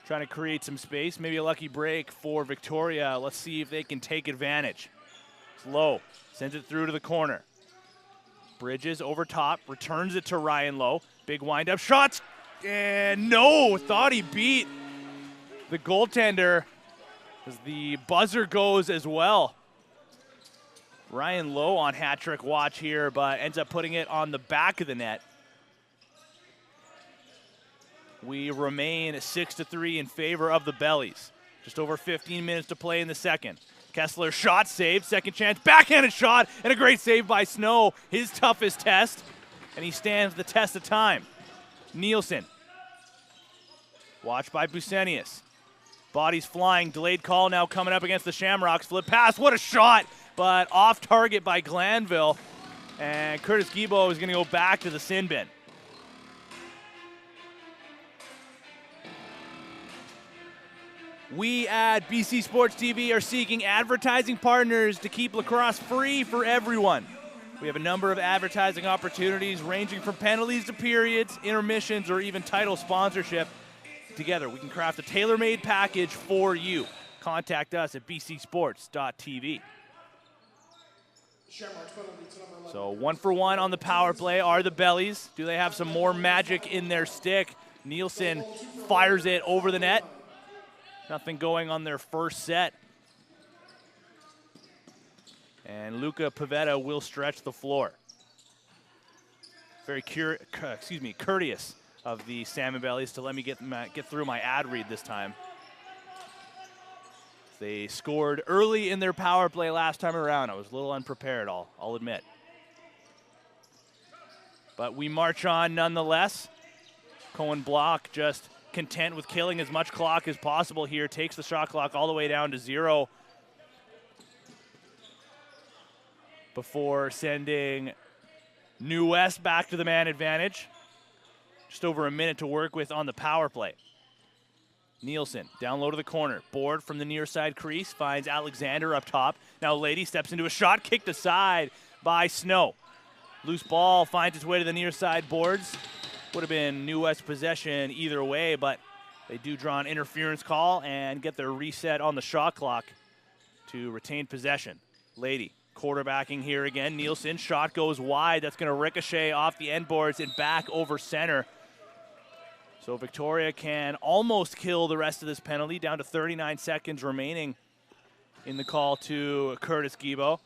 Trying to create some space, maybe a lucky break for Victoria. Let's see if they can take advantage. It's Lowe, sends it through to the corner. Bridges over top, returns it to Ryan Lowe. Big wind-up shots, and no, thought he beat the goaltender as the buzzer goes as well. Ryan Lowe on hat-trick watch here, but ends up putting it on the back of the net. We remain 6-3 in favor of the Bellies. Just over 15 minutes to play in the second. Kessler shot saved, second chance, backhanded shot, and a great save by Snow, his toughest test, and he stands the test of time. Nielsen, watched by Busenius. Bodies flying, delayed call now coming up against the Shamrocks. Flip pass, what a shot, but off target by Glanville, and Curtis Gibo is going to go back to the sin bin. We at BC Sports TV are seeking advertising partners to keep lacrosse free for everyone. We have a number of advertising opportunities ranging from penalties to periods, intermissions, or even title sponsorship. Together, we can craft a tailor-made package for you. Contact us at bcsports.tv. So 1-for-1 on the power play are the Bellies. Do they have some more magic in their stick? Nielsen fires it over the net. Nothing going on their first set. And Luca Pavetta will stretch the floor. Very courteous of the Salmonbellies to let me get through my ad read this time. They scored early in their power play last time around. I was a little unprepared, I'll admit. But we march on nonetheless. Cohen Block just content with killing as much clock as possible here. Takes the shot clock all the way down to 0 before sending New West back to the man advantage. Just over a minute to work with on the power play. Nielsen down low to the corner. Board from the near side crease. Finds Alexander up top. Now Lady steps into a shot. Kicked aside by Snow. Loose ball finds its way to the near side boards. Would have been New West possession either way, but they do draw an interference call and get their reset on the shot clock to retain possession. Lady quarterbacking here again. Nielsen, shot goes wide. That's going to ricochet off the end boards and back over center. So Victoria can almost kill the rest of this penalty, down to 39 seconds remaining in the call to Curtis Gibo.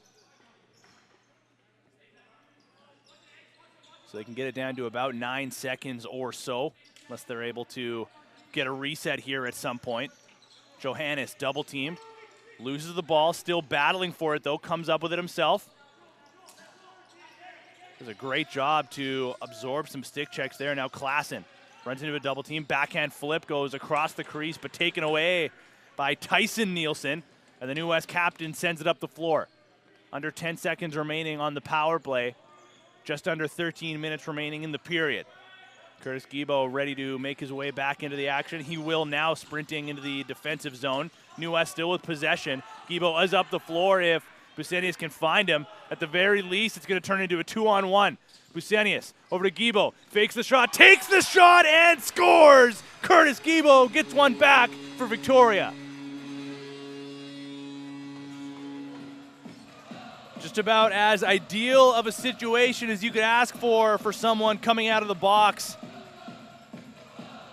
So they can get it down to about 9 seconds or so, unless they're able to get a reset here at some point. Johannes double teamed, loses the ball, still battling for it though, comes up with it himself. Does a great job to absorb some stick checks there. Now Klassen runs into a double team, backhand flip goes across the crease, but taken away by Tyson Nielsen, and the New West captain sends it up the floor. Under 10 seconds remaining on the power play. Just under 13 minutes remaining in the period. Curtis Gibo ready to make his way back into the action. He will now sprinting into the defensive zone. New West still with possession. Gibo is up the floor if Busenius can find him. At the very least, it's going to turn into a 2-on-1. Busenius over to Guibo, fakes the shot, takes the shot, and scores! Curtis Guibo gets one back for Victoria. Just about as ideal of a situation as you could ask for someone coming out of the box.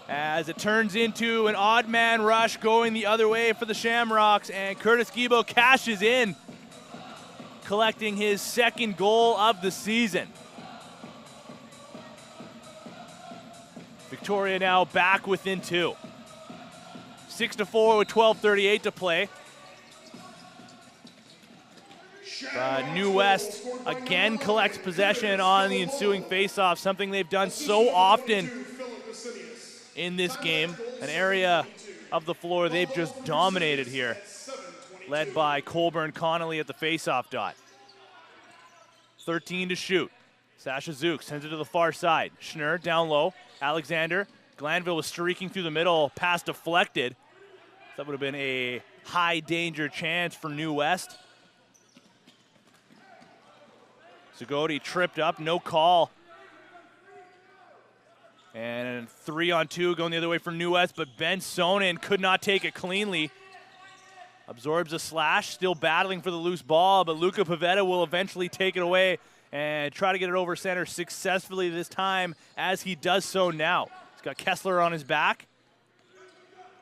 As it turns into an odd man rush going the other way for the Shamrocks, and Curtis Guibo cashes in, collecting his second goal of the season. Victoria now back within 2. 6-4 with 12:38 to play. New West again collects possession on the ensuing faceoff, something they've done so often in this game. An area of the floor they've just dominated here, led by Colburn Connolly at the faceoff dot. 13 to shoot. Sasha Zook sends it to the far side. Schnur down low. Alexander. Glanville was streaking through the middle. Pass deflected. That would have been a high danger chance for New West. Zagoti tripped up, no call. And 3-on-2 going the other way for New West, but Ben Sonnen could not take it cleanly. Absorbs a slash, still battling for the loose ball, but Luca Pavetta will eventually take it away and try to get it over center successfully this time, as he does so now. He's got Kessler on his back.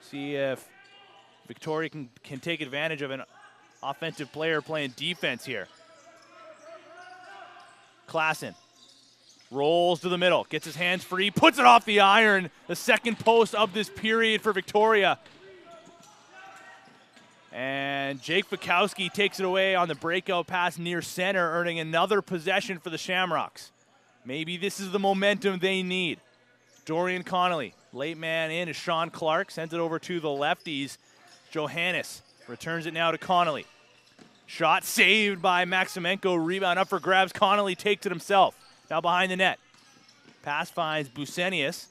See if Victoria can take advantage of an offensive player playing defense here. Klassen rolls to the middle, gets his hands free, puts it off the iron. The second post of this period for Victoria. And Jake Fikowski takes it away on the breakout pass near center, earning another possession for the Shamrocks. Maybe this is the momentum they need. Dorian Connolly, late man in, is Sean Clark, sends it over to the lefties. Johannes returns it now to Connolly. Shot saved by Maximenko, rebound up for grabs. Connolly takes it himself. Now behind the net. Pass finds Busenius.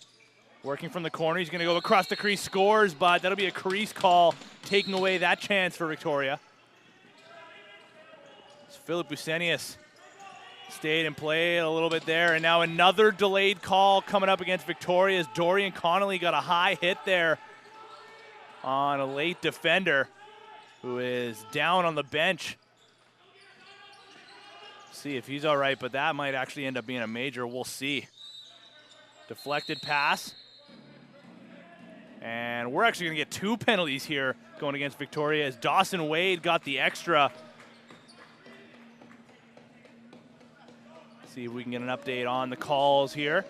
Working from the corner, he's gonna go across the crease, scores, but that'll be a crease call, taking away that chance for Victoria. So Philip Busenius stayed and played a little bit there, and now another delayed call coming up against Victoria as Dorian Connolly got a high hit there on a late defender who is down on the bench. See if he's all right, but that might actually end up being a major. We'll see. Deflected pass. And we're actually going to get 2 penalties here going against Victoria as Dawson Wade got the extra. See if we can get an update on the calls here.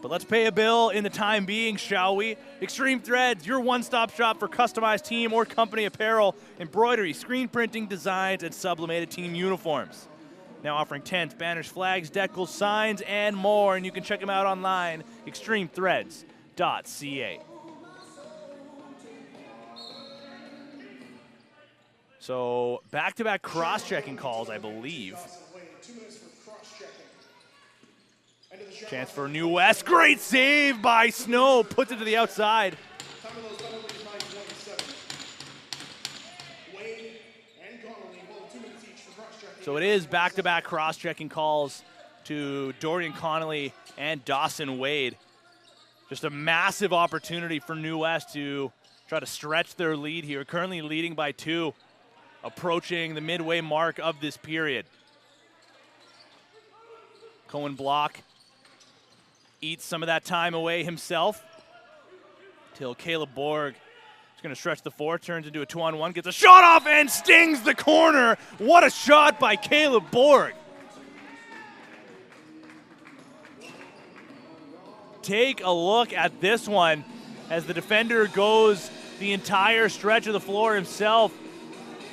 But let's pay a bill in the time being, shall we? Extreme Threads, your one-stop shop for customized team or company apparel, embroidery, screen printing, designs, and sublimated team uniforms. Now offering tents, banners, flags, decals, signs, and more. And you can check them out online, extremethreads.ca. So back-to-back cross-checking calls, I believe. Chance for New West. Great save by Snow. Puts it to the outside. So it is back-to-back cross-checking calls to Dorian Connolly and Dawson Wade. Just a massive opportunity for New West to try to stretch their lead here. Currently leading by 2, approaching the midway mark of this period. Cohen Block eats some of that time away himself till Caleb Borg is going to stretch the 4, turns into a 2-on-1, gets a shot off and stings the corner. What a shot by Caleb Borg. Take a look at this one as the defender goes the entire stretch of the floor himself,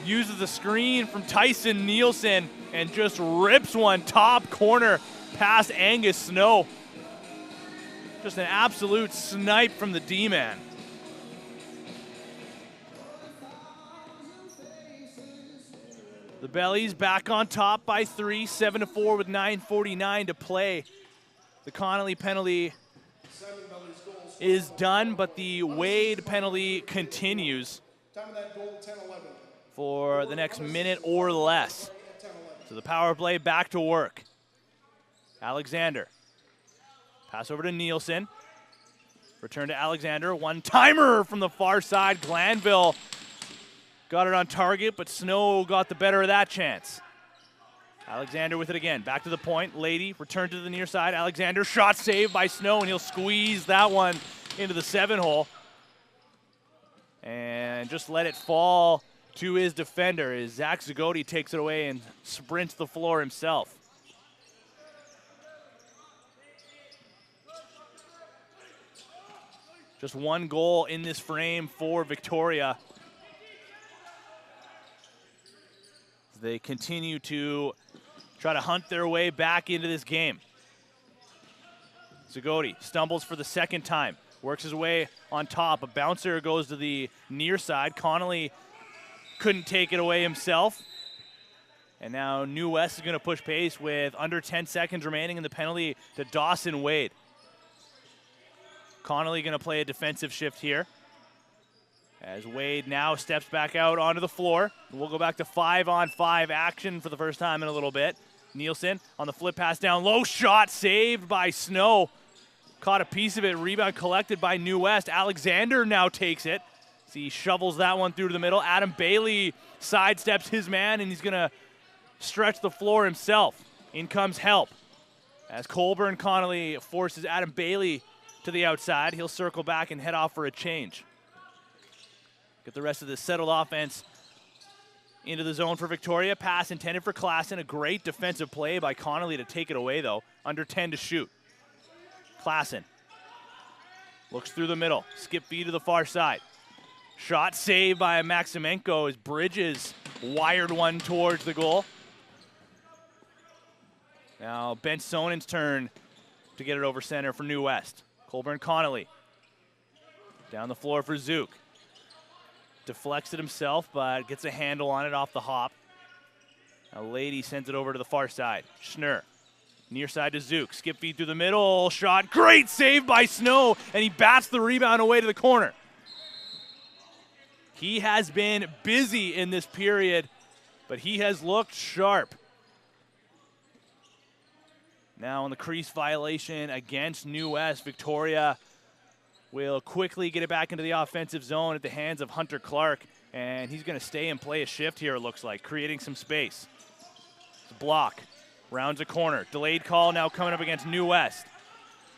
uses the screen from Tyson Nielsen and just rips one top corner past Angus Snow. Just an absolute snipe from the D-man. The Bellies back on top by 3, 7-4 with 9:49 to play. The Connolly penalty is done, but the Wade penalty continues. Time of that goal, 10-11. For the next minute or less. So the power play back to work. Alexander. Pass over to Nielsen. Return to Alexander. One-timer from the far side. Glanville got it on target, but Snow got the better of that chance. Alexander with it again. Back to the point. Lady returned to the near side. Alexander shot saved by Snow, and he'll squeeze that one into the 7-hole. And just let it fall to his defender as Zach Zagoti takes it away and sprints the floor himself. Just one goal in this frame for Victoria. They continue to try to hunt their way back into this game. Zagoti stumbles for the second time, works his way on top. A bouncer goes to the near side. Connolly couldn't take it away himself. And now New West is going to push pace with under 10 seconds remaining in the penalty to Dawson Wade. Connolly going to play a defensive shift here as Wade now steps back out onto the floor. We'll go back to 5-on-5 action for the first time in a little bit. Nielsen on the flip pass down low, shot saved by Snow. Caught a piece of it, rebound collected by New West. Alexander now takes it. So he shovels that one through to the middle. Adam Bailey sidesteps his man, and he's going to stretch the floor himself. In comes help as Colburn Connolly forces Adam Bailey to the outside. He'll circle back and head off for a change. Get the rest of the settled offense into the zone for Victoria. Pass intended for Klassen. A great defensive play by Connolly to take it away, though. Under 10 to shoot. Klassen looks through the middle. Skip feed to the far side. Shot saved by Maximenko as Bridges wired one towards the goal. Now Ben Sonen's turn to get it over center for New West. Colburn Connolly. Down the floor for Zook. Deflects it himself, but gets a handle on it off the hop. Now Lady sends it over to the far side. Schnurr. Near side to Zook. Skip feed through the middle. Shot. Great save by Snow, and he bats the rebound away to the corner. He has been busy in this period, but he has looked sharp. Now on the crease violation against New West, Victoria will quickly get it back into the offensive zone at the hands of Hunter Clark, and he's going to stay and play a shift here, it looks like, creating some space. It's a block, rounds a corner. Delayed call now coming up against New West.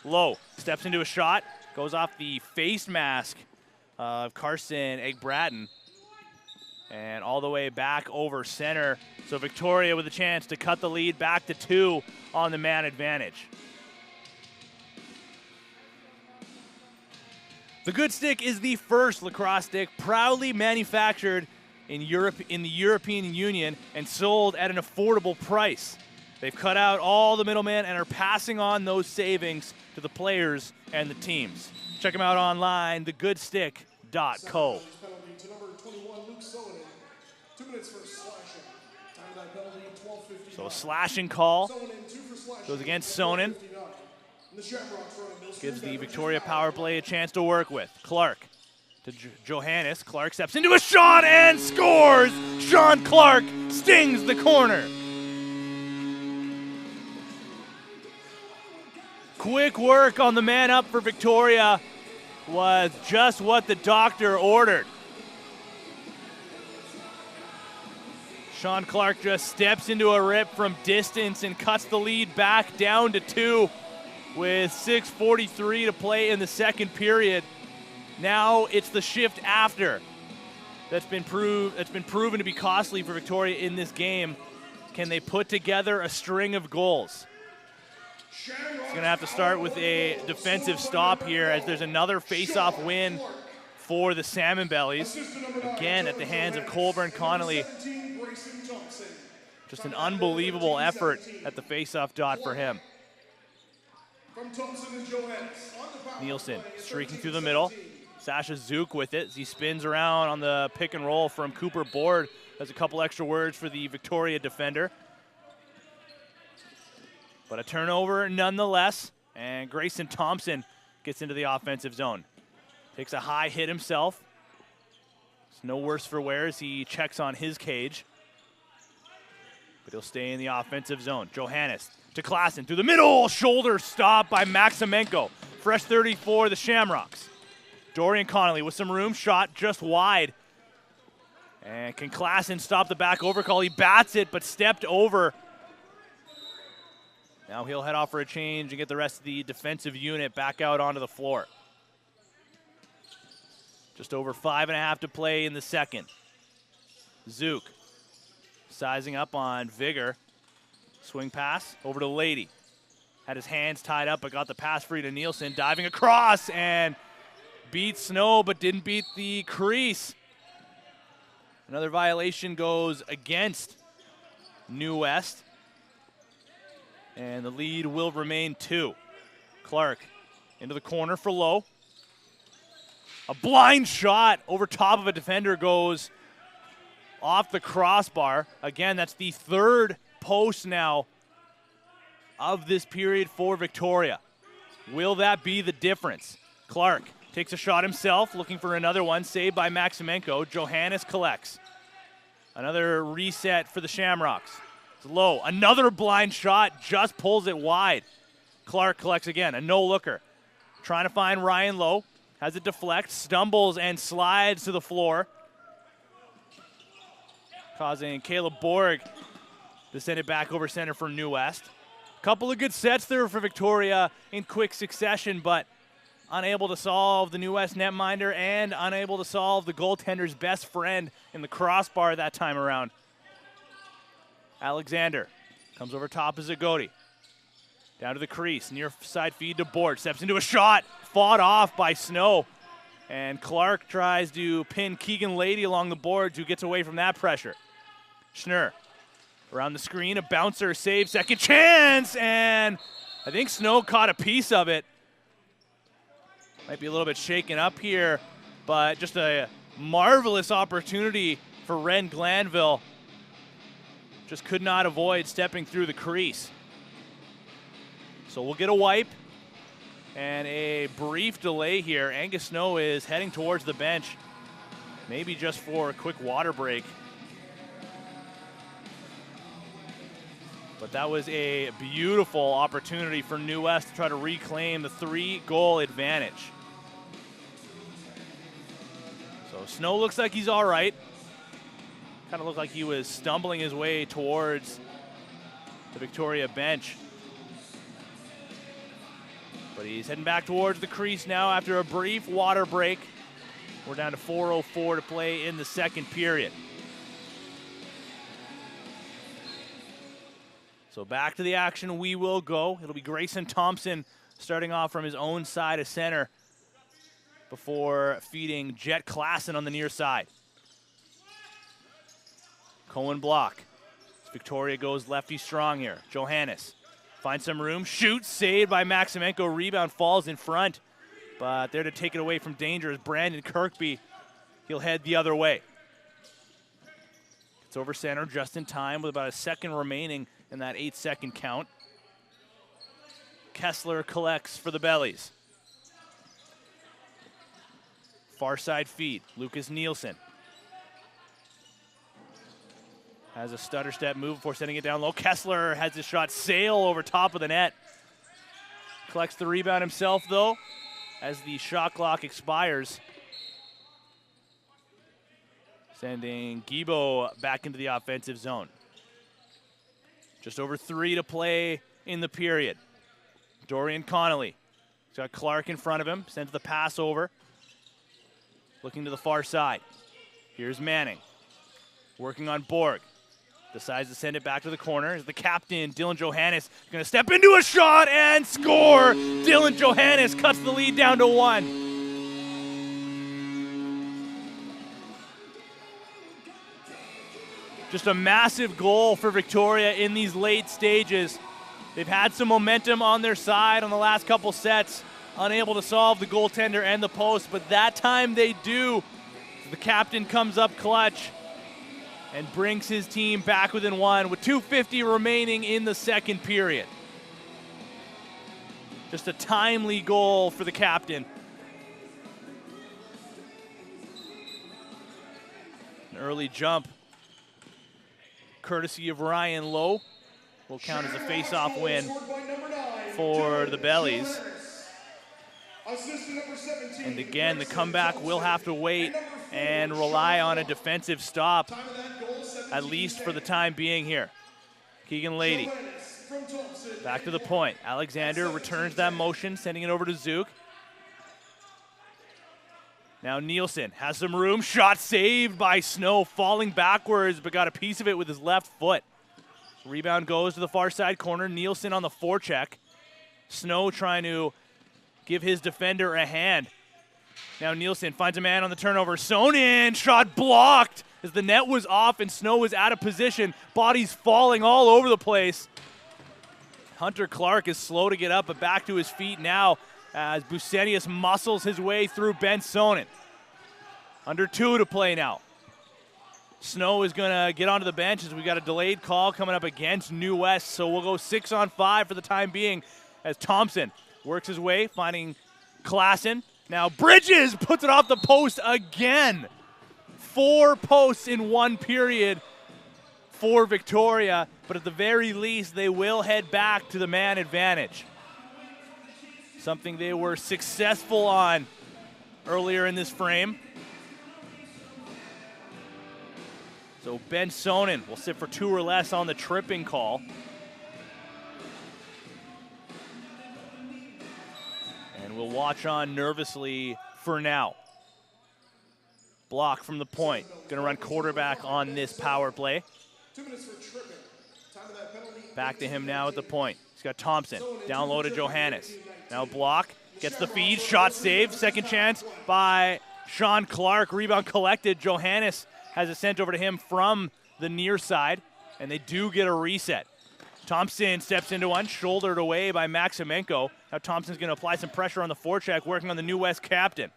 Low, steps into a shot, goes off the face mask of Carson Egg-Bratton, and all the way back over center. So Victoria with a chance to cut the lead back to 2 on the man advantage. The Good Stick is the first lacrosse stick proudly manufactured in Europe, in the European Union, and sold at an affordable price. They've cut out all the middlemen and are passing on those savings to the players and the teams. Check them out online, thegoodstick.co. Penalty to number 21, Luke Sullivan. 2 minutes for slashing. Time of that penalty, 12:59. So a slashing call Sonnen, 2 for slashing. goes against Sonnen. The Shamrocks run a Mills Gives the Street Victoria beverage power play a chance to work with. Clark to Johannes. Clark steps into a shot and scores! Sean Clark stings the corner. Quick work on the man up for Victoria was just what the doctor ordered. Sean Clark just steps into a rip from distance and cuts the lead back down to 2 with 6:43 to play in the second period. Now it's the shift after that's been proven to be costly for Victoria in this game. Can they put together a string of goals? It's going to have to start with a defensive stop here as there's another face-off win for the Salmonbellies. Again, at the hands of Colburn Connolly. Just an unbelievable effort at the face-off dot for him. Nielsen streaking through the middle. Sasha Zook with it as he spins around on the pick and roll from Cooper Board. Has a couple extra words for the Victoria defender. But a turnover nonetheless, and Grayson Thompson gets into the offensive zone. Takes a high hit himself. no worse for wear as he checks on his cage. But he'll stay in the offensive zone. Johannes to Klassen through the middle. Shoulder stop by Maximenko. Fresh 34, the Shamrocks. Dorian Connolly with some room. Shot just wide. And can Klassen stop the back overcall? He bats it, but stepped over. Now he'll head off for a change and get the rest of the defensive unit back out onto the floor. Just over 5.5 to play in the second. Zook sizing up on Vigor. Swing pass over to Lady. Had his hands tied up, but got the pass free to Nielsen. Diving across and beat Snow, but didn't beat the crease. Another violation goes against New West. And the lead will remain 2. Clark into the corner for Lowe. A blind shot over top of a defender goes off the crossbar. Again, that's the third post now of this period for Victoria. Will that be the difference? Clark takes a shot himself, looking for another one, saved by Maximenko. Johannes collects. Another reset for the Shamrocks. It's Low, another blind shot, just pulls it wide. Clark collects again, a no-looker. Trying to find Ryan Lowe, has it deflect, stumbles and slides to the floor, causing Caleb Borg to send it back over center for New West. Couple of good sets there for Victoria in quick succession, but unable to solve the New West netminder and unable to solve the goaltender's best friend in the crossbar that time around. Alexander comes over top of Zagoti. Down to the crease, near side feed to Board. Steps into a shot, fought off by Snow. And Clark tries to pin Keegan Lady along the boards, who gets away from that pressure. Schnurr around the screen, a bouncer save, second chance, and I think Snow caught a piece of it. Might be a little bit shaken up here, but just a marvelous opportunity for Ren Glanville. Just could not avoid stepping through the crease. So we'll get a wipe and a brief delay here. Angus Snow is heading towards the bench, maybe just for a quick water break. But that was a beautiful opportunity for New West to try to reclaim the 3-goal advantage. So Snow looks like he's all right. Kind of looked like he was stumbling his way towards the Victoria bench. But he's heading back towards the crease now after a brief water break. We're down to 4:04 to play in the second period. So back to the action we will go. It'll be Grayson Thompson starting off from his own side of center before feeding Jet Klassen on the near side. Cohen block. Victoria goes lefty strong here. Johannes finds some room, shoots, saved by Maximenko. Rebound falls in front, but there to take it away from danger is Brandon Kirkby. He'll head the other way. It's over center just in time with about a second remaining in that 8-second count. Kessler collects for the Bellies. Far side feed, Lucas Nielsen. Has a stutter step move before sending it down low. Kessler has his shot sail over top of the net. Collects the rebound himself, though, as the shot clock expires. Sending Gibo back into the offensive zone. Just over 3 to play in the period. Dorian Connolly. He's got Clark in front of him. Sends the pass over. Looking to the far side. Here's Manning. Working on Borg. Decides to send it back to the corner. As the captain, Dylan Johannes, going to step into a shot and score. Dylan Johannes cuts the lead down to 1. Just a massive goal for Victoria in these late stages. They've had some momentum on their side on the last couple sets, unable to solve the goaltender and the post, but that time they do. The captain comes up clutch and brings his team back within 1 with 2:50 remaining in the second period. Just a timely goal for the captain. An early jump, courtesy of Ryan Lowe, will count as a face-off win for the Bellies. And again, the comeback will have to wait and rely on a defensive stop, at least for the time being here. Keegan Lady, back to the point. Alexander returns that motion, sending it over to Zook. Now Nielsen has some room. Shot saved by Snow, falling backwards, but got a piece of it with his left foot. Rebound goes to the far side corner. Nielsen on the forecheck. Snow trying to give his defender a hand. Now Nielsen finds a man on the turnover. Sonnen, shot blocked as the net was off and Snow was out of position. Bodies falling all over the place. Hunter Clark is slow to get up, but back to his feet now as Busenius muscles his way through Ben Sonnen. Under 2 to play now. Snow is going to get onto the bench as we got a delayed call coming up against New West, so we'll go 6-on-5 for the time being as Thompson works his way, finding Klassen. Now Bridges puts it off the post again. 4 posts in 1 period for Victoria, but at the very least, they will head back to the man advantage. Something they were successful on earlier in this frame. So Ben Sonnen will sit for 2 or less on the tripping call. And we'll watch on nervously for now. Block from the point. Going to run quarterback on this power play. 2 minutes for tripping. Time of that penalty. Back to him now at the point. He's got Thompson. Down low to Johannes. Now block. Gets the feed. Shot saved. Second chance by Sean Clark. Rebound collected. Johannes has it sent over to him from the near side. And they do get a reset. Thompson steps into one. Shouldered away by Maximenko. Now Thompson's going to apply some pressure on the forecheck, working on the New West captain.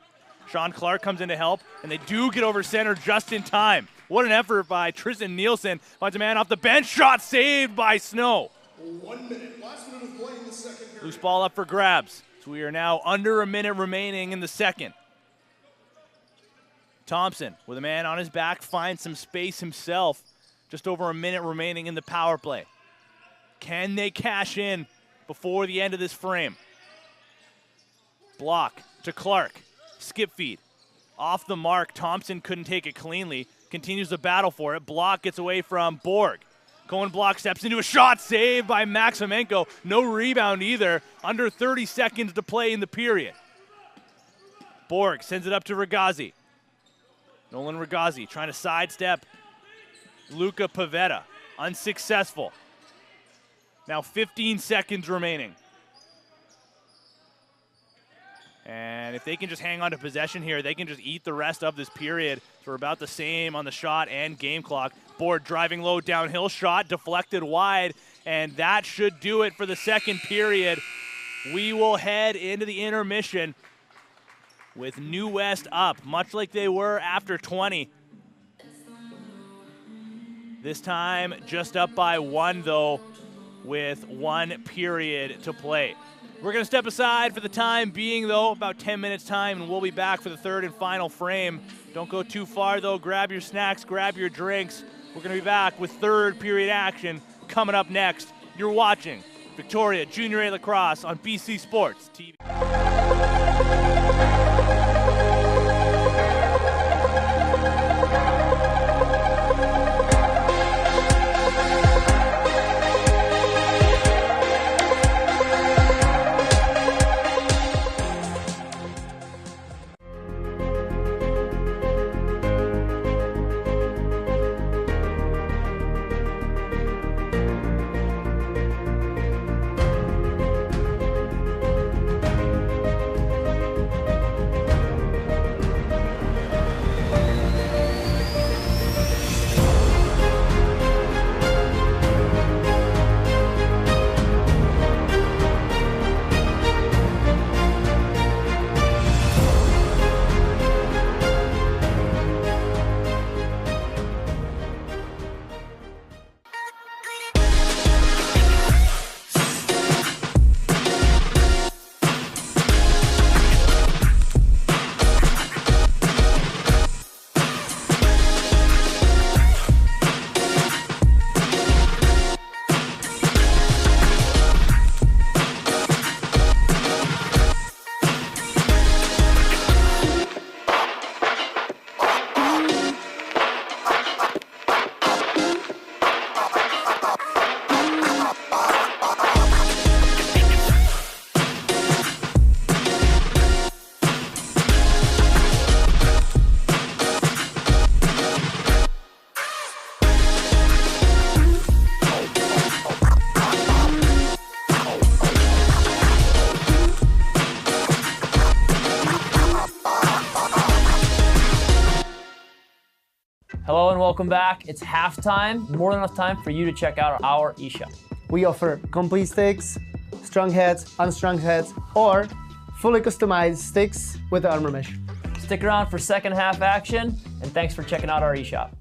Sean Clark comes in to help, and they do get over center just in time. What an effort by Tristan Nielsen. Finds a man off the bench. Shot saved by Snow. 1 minute. Last minute of play in the second period. Loose ball up for grabs. So we are now under a minute remaining in the second. Thompson, with a man on his back, finds some space himself. Just over a minute remaining in the power play. Can they cash in before the end of this frame? Block to Clark. Skip feed. Off the mark. Thompson couldn't take it cleanly. Continues the battle for it. Block gets away from Borg. Cohen Block steps into a shot saved by Maximenko. No rebound either. Under 30 seconds to play in the period. Borg sends it up to Regazzi. Nolan Regazzi trying to sidestep Luca Pavetta. Unsuccessful. Now 15 seconds remaining. And if they can just hang on to possession here, they can just eat the rest of this period. So we're about the same on the shot and game clock. Borg driving low downhill shot, deflected wide, and that should do it for the second period. We will head into the intermission with New West up, much like they were after 20. This time just up by 1, though, with 1 period to play. We're going to step aside for the time being, though, about 10 minutes time, and we'll be back for the third and final frame. Don't go too far, though. Grab your snacks, grab your drinks. We're going to be back with third period action coming up next. You're watching Victoria Junior A Lacrosse on BC Sports TV. Hello and welcome back. It's halftime. More than enough time for you to check out our eShop. We offer complete sticks, strung heads, unstrung heads, or fully customized sticks with the armor mesh. Stick around for second half action, and thanks for checking out our eShop.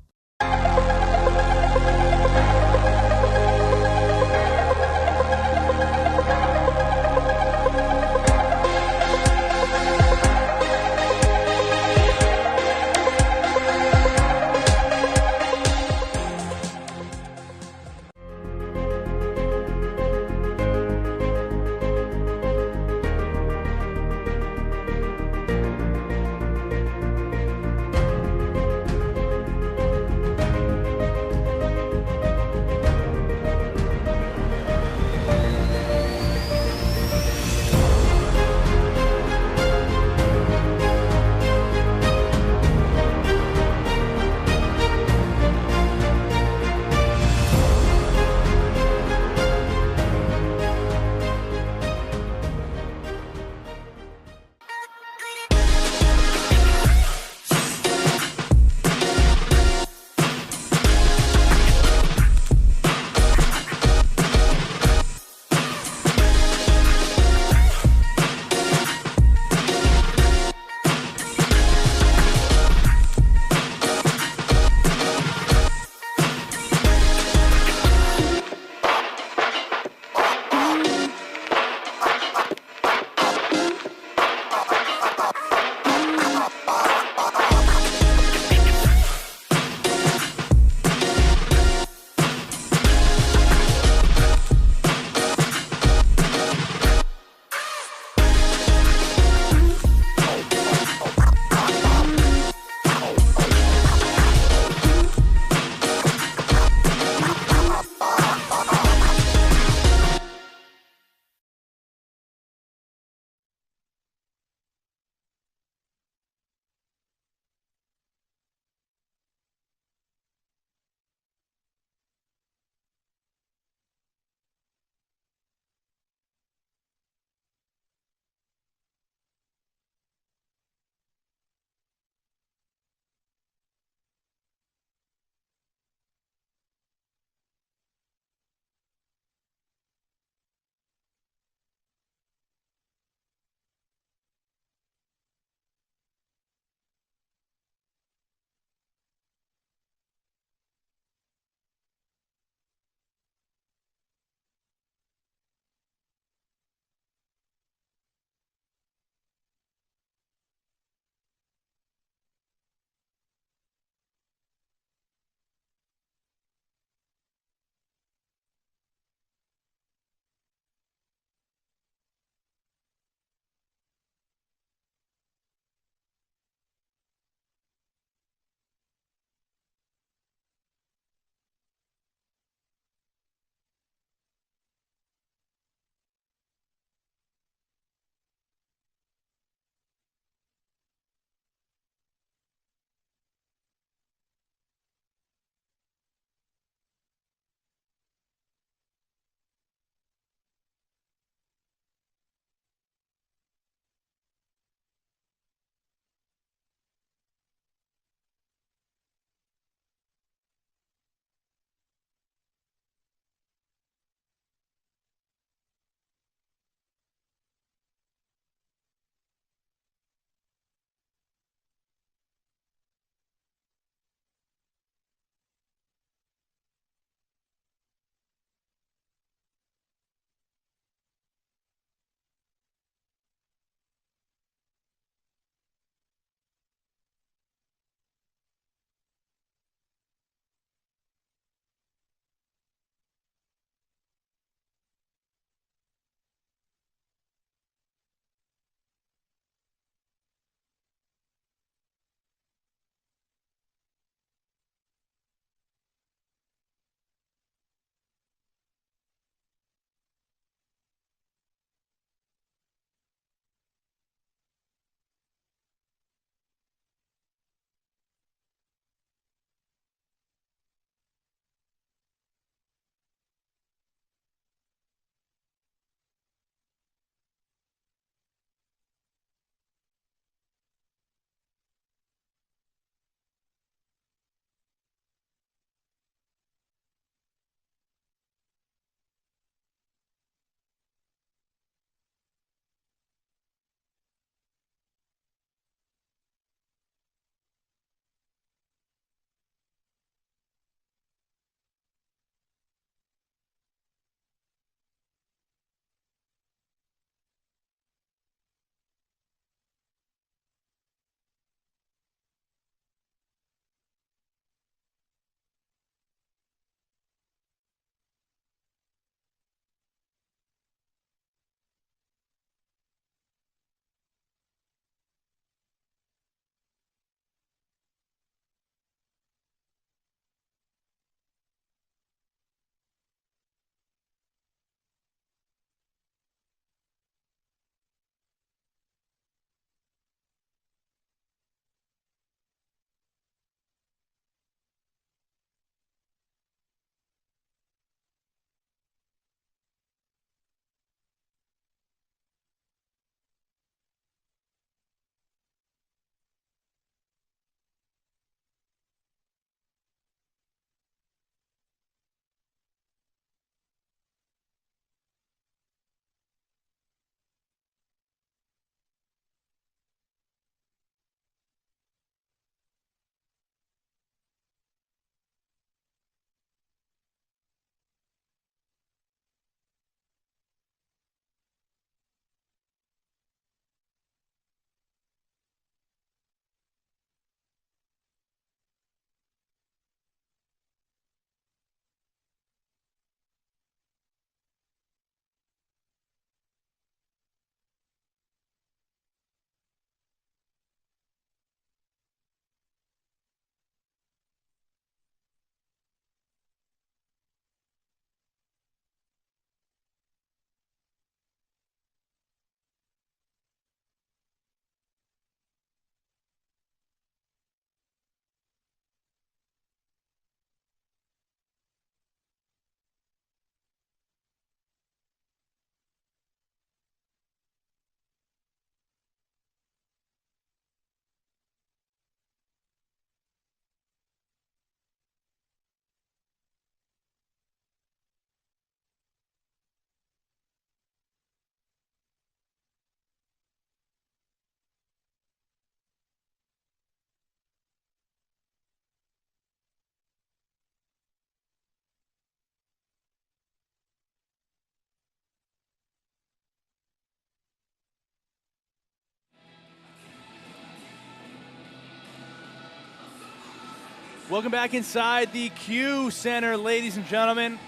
Welcome back inside the Q Center, ladies and gentlemen,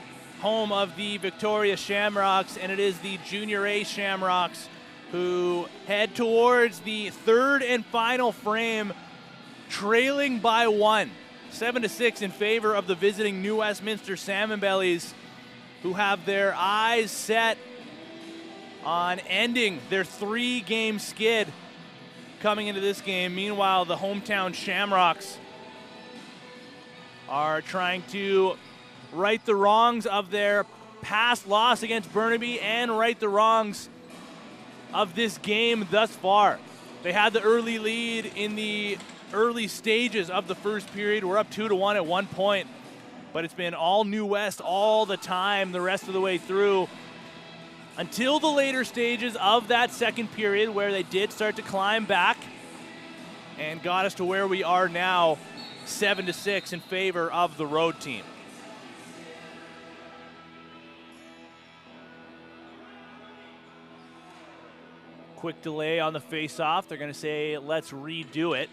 home of the Victoria Shamrocks, and it is the Junior A Shamrocks who head towards the third and final frame, trailing by 1, 7-6 in favor of the visiting New Westminster Salmonbellies, who have their eyes set on ending their 3-game skid coming into this game. Meanwhile, the hometown Shamrocks are trying to right the wrongs of their past loss against Burnaby and right the wrongs of this game thus far. They had the early lead in the early stages of the first period. We're up 2-1 at one point, but it's been all New West all the time the rest of the way through until the later stages of that second period, where they did start to climb back and got us to where we are now, 7-6 in favor of the road team. Quick delay on the face-off. They're going to say, let's redo it.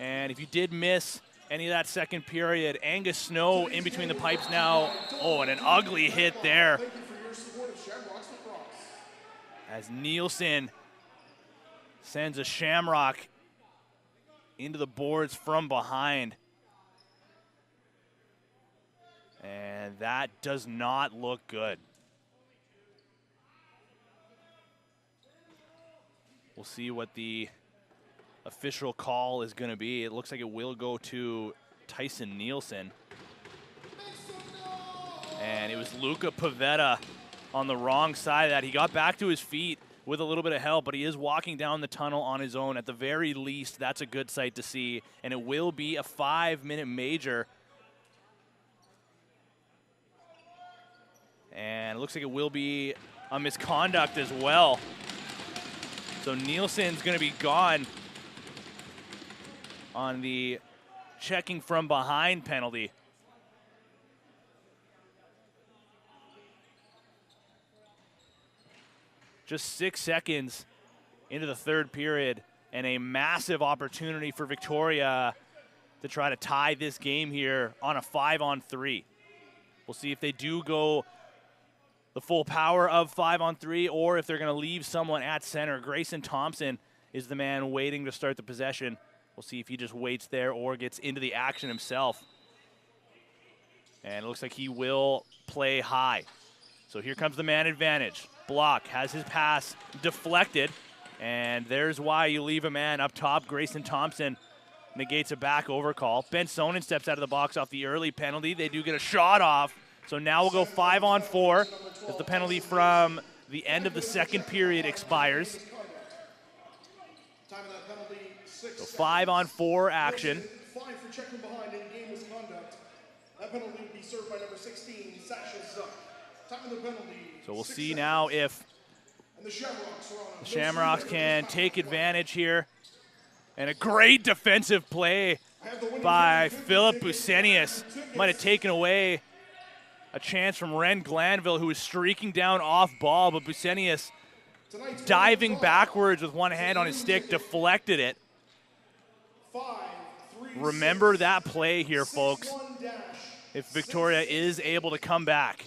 And if you did miss any of that second period, Angus Snow in between the pipes now. Oh, and an ugly hit there. As Nielsen sends a Shamrock into the boards from behind. And that does not look good. We'll see what the official call is going to be. It looks like it will go to Tyson Nielsen. And it was Luca Pavetta on the wrong side of that. He got back to his feet with a little bit of help, but he is walking down the tunnel on his own. At the very least, that's a good sight to see. And it will be a 5-minute major. And it looks like it will be a misconduct as well. So Nielsen's going to be gone on the checking from behind penalty. Just 6 seconds into the third period, and a massive opportunity for Victoria to try to tie this game here on a 5-on-3. We'll see if they do go the full power of 5-on-3 or if they're going to leave someone at center. Grayson Thompson is the man waiting to start the possession. We'll see if he just waits there or gets into the action himself. And it looks like he will play high. So here comes the man advantage. Block has his pass deflected, and there's why you leave a man up top. Grayson Thompson negates a back over call. Ben Sonnen steps out of the box off the early penalty. They do get a shot off. So now we'll go 5-on-4 as the penalty from the end of the second period expires. So 5-on-4 action. That penalty would be served by number 16, Sasha Zuck. Time of the penalty. So we'll see now if the Shamrocks can take advantage here. And a great defensive play by Philip Busenius. Might have taken away a chance from Ren Glanville, who was streaking down off ball, but Busenius diving backwards with one hand on his stick, deflected it. Remember that play here, folks, if Victoria is able to come back.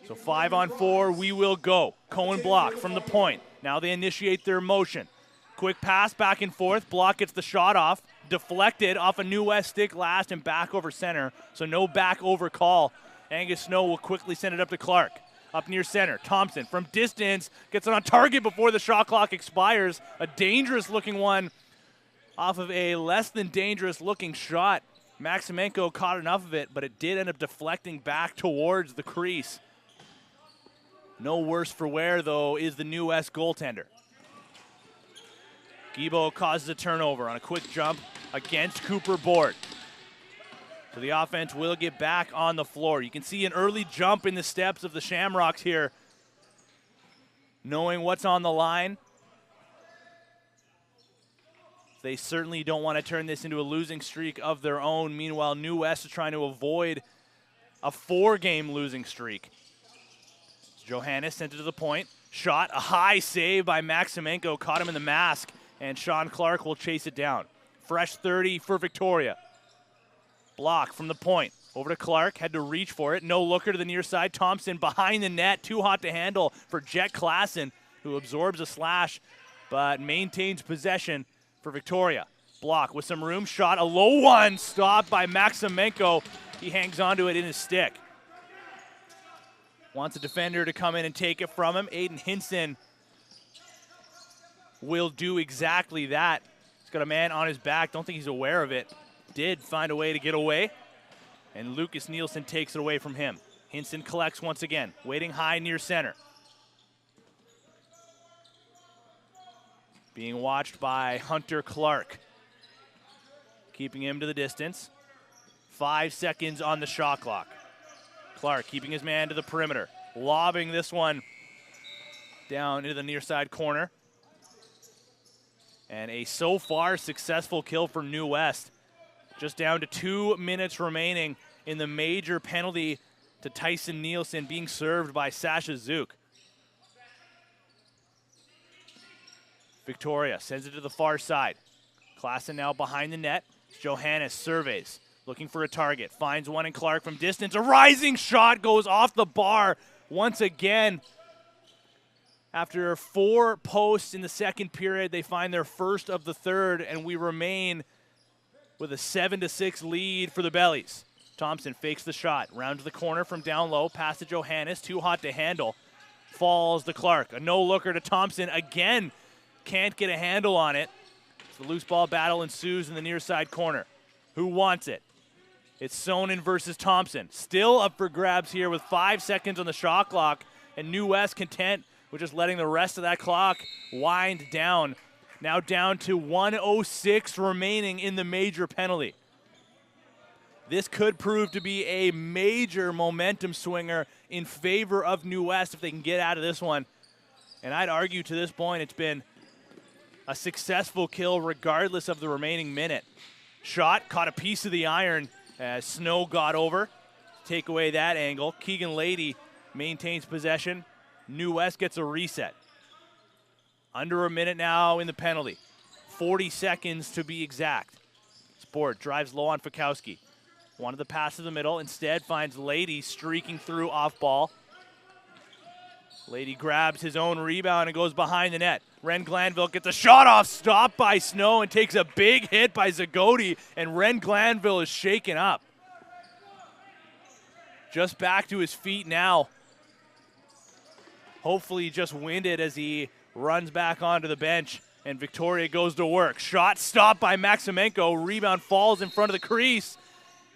So 5-on-4, we will go. Cohen block from the point. Now they initiate their motion. Quick pass back and forth. Block gets the shot off. Deflected off a New West stick last and back over center. So no back over call. Angus Snow will quickly send it up to Clark. Up near center. Thompson from distance gets it on target before the shot clock expires. A dangerous looking one off of a less than dangerous looking shot. Maximenko caught enough of it, but it did end up deflecting back towards the crease. No worse for wear, though, is the New West goaltender. Guibo causes a turnover on a quick jump against Cooper Board. So the offense will get back on the floor. You can see an early jump in the steps of the Shamrocks here, knowing what's on the line. They certainly don't want to turn this into a losing streak of their own. Meanwhile, New West is trying to avoid a 4-game losing streak. Johannes sent it to the point. Shot, a high save by Maximenko. Caught him in the mask. and Sean Clark will chase it down. Fresh 30 for Victoria. Block from the point. Over to Clark, had to reach for it. No looker to the near side. Thompson behind the net, too hot to handle for Jet Klassen, who absorbs a slash, but maintains possession for Victoria. Block with some room, shot, a low one, stopped by Maximenko. He hangs onto it in his stick. Wants a defender to come in and take it from him. Aiden Hinson will do exactly that. He's got a man on his back, don't think he's aware of it. Did find a way to get away, and Lucas Nielsen takes it away from him. Hinson collects once again, waiting high near center. Being watched by Hunter Clark. Keeping him to the distance. 5 seconds on the shot clock. Clark keeping his man to the perimeter. Lobbing this one down into the near side corner. And a so far successful kill for New West. Just down to 2 minutes remaining in the major penalty to Tyson Nielsen, being served by Sasha Zook. Victoria sends it to the far side. Klassen now behind the net. Johannes surveys, looking for a target. Finds one in Clark from distance. A rising shot goes off the bar once again. After 4 posts in the second period, they find their first of the third, and we remain with a 7-6 lead for the Bellies. Thompson fakes the shot. Round to the corner from down low. Pass to Johannes. Too hot to handle. Falls to Clark. A no-looker to Thompson. Again, can't get a handle on it. The loose ball battle ensues in the near side corner. Who wants it? It's Sonnen versus Thompson. Still up for grabs here with 5 seconds on the shot clock, and New West content with just letting the rest of that clock wind down. Now down to 1:06 remaining in the major penalty. This could prove to be a major momentum swinger in favor of New West if they can get out of this one. And I'd argue to this point it's been a successful kill regardless of the remaining minute. Shot, caught a piece of the iron as Snow got over. Take away that angle. Keegan Lady maintains possession. New West gets a reset. Under a minute now in the penalty. 40 seconds to be exact. Sport drives low on Fikowski. Wanted the pass to the middle. Instead finds Lady streaking through off ball. Lady grabs his own rebound and goes behind the net. Ren Glanville gets a shot off, stopped by Snow, and takes a big hit by Zagoti, and Ren Glanville is shaken up. Just back to his feet now. Hopefully just winded as he runs back onto the bench, and Victoria goes to work. Shot stopped by Maximenko. Rebound falls in front of the crease,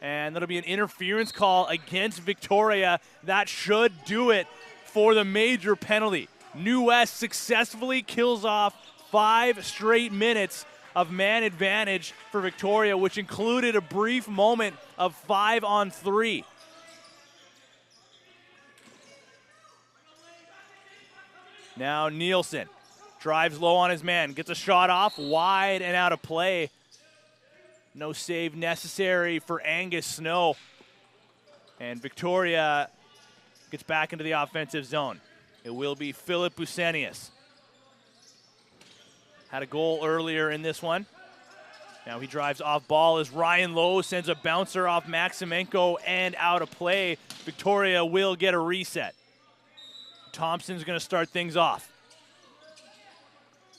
and that'll be an interference call against Victoria. That should do it for the major penalty. New West successfully kills off 5 straight minutes of man advantage for Victoria, which included a brief moment of 5-on-3. Now Nielsen drives low on his man, gets a shot off, wide and out of play. No save necessary for Angus Snow. And Victoria gets back into the offensive zone. It will be Philip Busenius. Had a goal earlier in this one. Now he drives off ball as Ryan Lowe sends a bouncer off Maximenko and out of play. Victoria will get a reset. Thompson's going to start things off.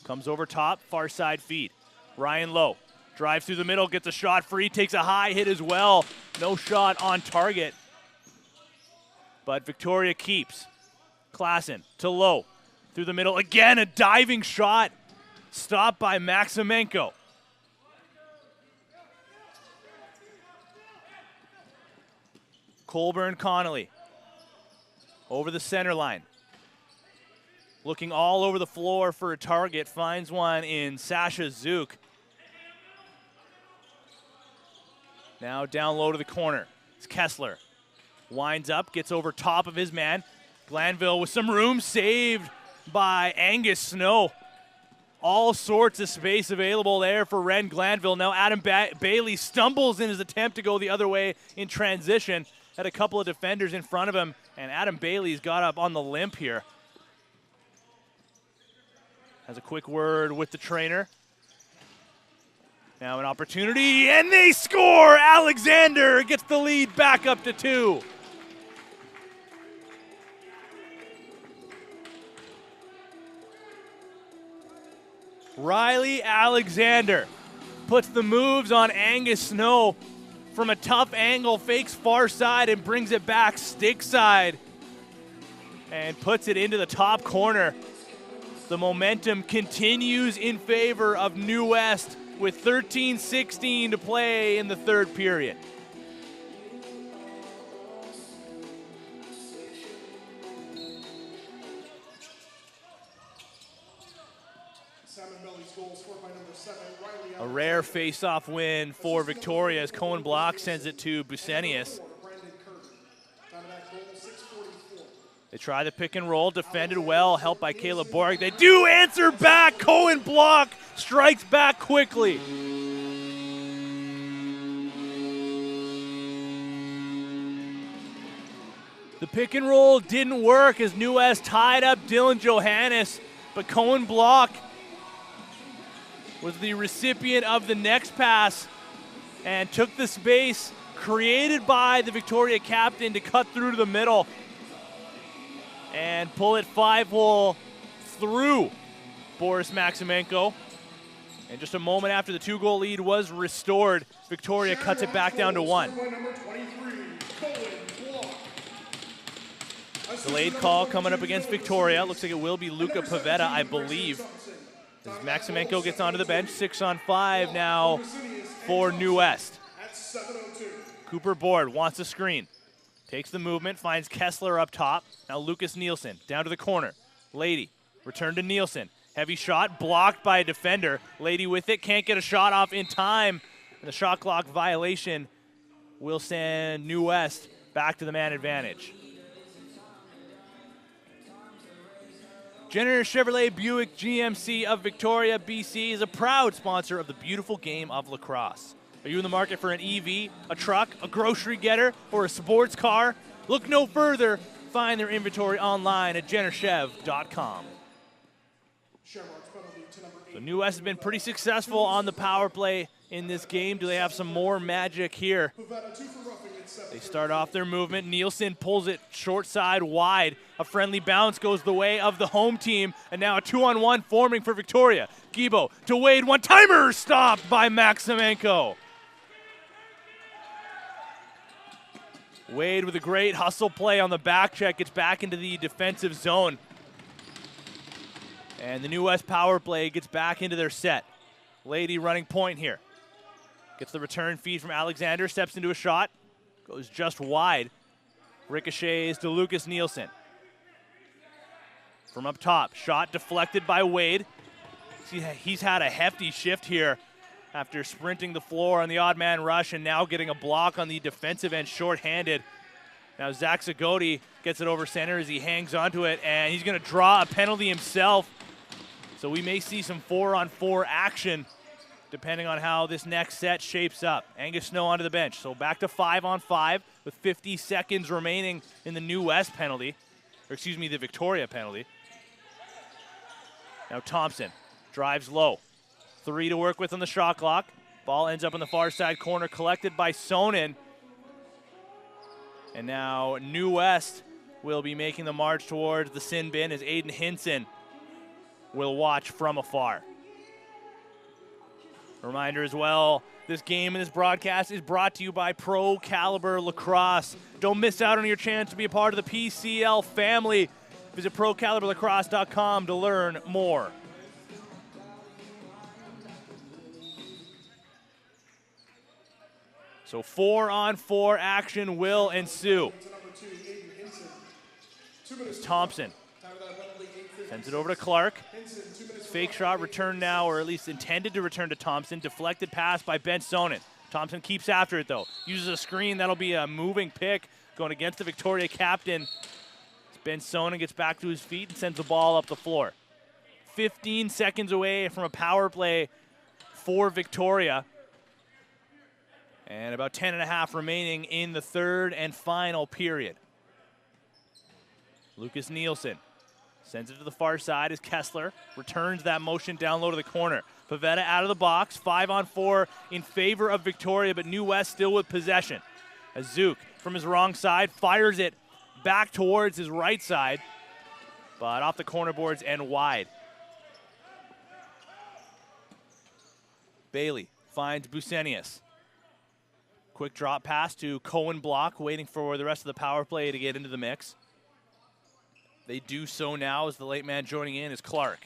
Comes over top, far side feed. Ryan Lowe drives through the middle, gets a shot free, takes a high hit as well. No shot on target. But Victoria keeps. Klassen to Lowe. Through the middle, again a diving shot. Stopped by Maximenko. Colburn Connolly. Over the center line. Looking all over the floor for a target. Finds one in Sasha Zook. Now down low to the corner. It's Kessler. Winds up, gets over top of his man. Glanville with some room, saved by Angus Snow. All sorts of space available there for Ren Glanville. Now Adam Bailey stumbles in his attempt to go the other way in transition. Had a couple of defenders in front of him, and Adam Bailey's got up on the limp here. Has a quick word with the trainer. Now an opportunity, and they score! Alexander gets the lead back up to 2. Riley Alexander puts the moves on Angus Snow from a tough angle, fakes far side and brings it back stick side and puts it into the top corner. The momentum continues in favor of New West with 13:16 to play in the third period. Salmonbellies goal scored by number 7, Riley. A rare face-off win for Victoria as Cohen Block sends it to Busenius. They try the pick and roll, defended well, helped by Caleb Borg. They do answer back. Cohen Block strikes back quickly. The pick and roll didn't work as New West tied up Dylan Johannes, but Cohen Block was the recipient of the next pass and took the space created by the Victoria captain to cut through to the middle and pull it 5-hole through Boris Maximenko. And just a moment after the 2-goal lead was restored, Victoria cuts it back down to 1. Delayed call coming up against Victoria. Looks like it will be Luca Pavetta, I believe. As Maximenko gets onto the bench, 6-on-5 now for New West. Cooper Board wants a screen. Takes the movement, finds Kessler up top. Now Lucas Nielsen down to the corner. Lady, return to Nielsen. Heavy shot, blocked by a defender. Lady with it, can't get a shot off in time. And the shot clock violation will send New West back to the man advantage. Jenner Chevrolet Buick GMC of Victoria, BC is a proud sponsor of the beautiful game of lacrosse. Are you in the market for an EV, a truck, a grocery getter, or a sports car? Look no further. Find their inventory online at jennerchev.com. So New West has been pretty successful on the power play in this game. Do they have some more magic here? They start off their movement. Nielsen pulls it short side wide. A friendly bounce goes the way of the home team. And now a 2-on-1 forming for Victoria. Gibo to Wade. One-timer stopped by Maximenko. Wade with a great hustle play on the back check. Gets back into the defensive zone. And the New West power play gets back into their set. Lady running point here. Gets the return feed from Alexander. Steps into a shot. Goes just wide. Ricochets to Lucas Nielsen. From up top, shot deflected by Wade. He's had a hefty shift here after sprinting the floor on the odd man rush and now getting a block on the defensive end shorthanded. Now Zach Zagoti gets it over center as he hangs onto it, and he's going to draw a penalty himself. So we may see some 4-on-4 action depending on how this next set shapes up. Angus Snow onto the bench. So back to 5-on-5 with 50 seconds remaining in the New West penalty. Or excuse me, the Victoria penalty. Now Thompson drives low. 3 to work with on the shot clock. Ball ends up in the far side corner, collected by Sonnen. And now New West will be making the march towards the sin bin as Aiden Hinson will watch from afar. A reminder as well, this game and this broadcast is brought to you by Pro Caliber Lacrosse. Don't miss out on your chance to be a part of the PCL family. Visit ProCaliberLacrosse.com to learn more. So 4-on-4 action will ensue. As Thompson sends it over to Clark. Fake shot returned now, or at least intended to return to Thompson. Deflected pass by Ben Sonnen. Thompson keeps after it though. Uses a screen, that'll be a moving pick going against the Victoria captain. Ben Sonnen gets back to his feet and sends the ball up the floor. 15 seconds away from a power play for Victoria. And about 10.5 remaining in the third and final period. Lucas Nielsen sends it to the far side as Kessler returns that motion down low to the corner. Pavetta out of the box, 5-on-4 in favor of Victoria, but New West still with possession. As Zook from his wrong side fires it back towards his right side, but off the corner boards and wide. Bailey finds Busenius. Quick drop pass to Cohen Block, waiting for the rest of the power play to get into the mix. They do so now as the late man joining in is Clark.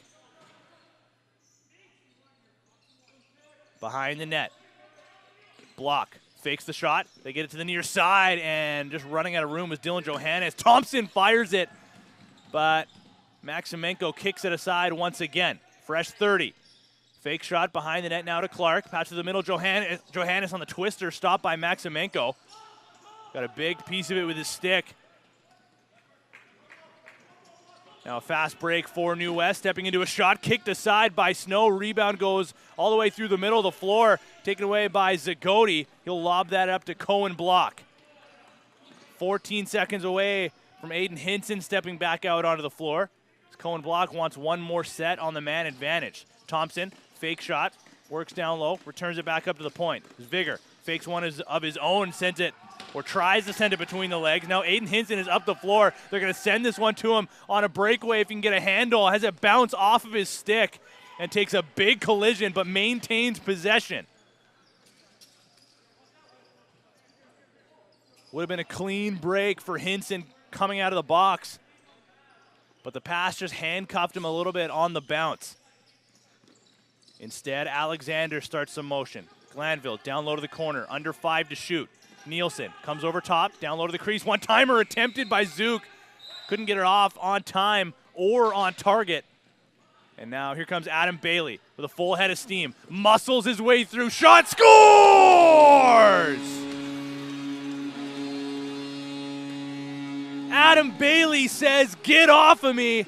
Behind the net. Block fakes the shot. They get it to the near side, and just running out of room is Dylan Johannes. Thompson fires it, but Maximenko kicks it aside once again. Fresh 30. Fake shot behind the net now to Clark. Pass to the middle. Johannes on the twister. Stopped by Maximenko. Got a big piece of it with his stick. Now a fast break for New West. Stepping into a shot. Kicked aside by Snow. Rebound goes all the way through the middle of the floor. Taken away by Zagoti. He'll lob that up to Cohen Block. 14 seconds away from Aiden Hinson stepping back out onto the floor. Cohen Block wants one more set on the man advantage. Thompson, fake shot, works down low, returns it back up to the point. Vigor fakes one of his own, sends it, or tries to send it between the legs. Now Aiden Hinson is up the floor. They're going to send this one to him on a breakaway if he can get a handle. Has it bounce off of his stick and takes a big collision, but maintains possession. Would have been a clean break for Hinson coming out of the box, but the pass just handcuffed him a little bit on the bounce. Instead, Alexander starts some motion. Glanville down low to the corner, under 5 to shoot. Nielsen comes over top, down low to the crease. One-timer attempted by Zook. Couldn't get it off on time or on target. And now here comes Adam Bailey with a full head of steam. Muscles his way through. Shot, scores! Adam Bailey says, "Get off of me,"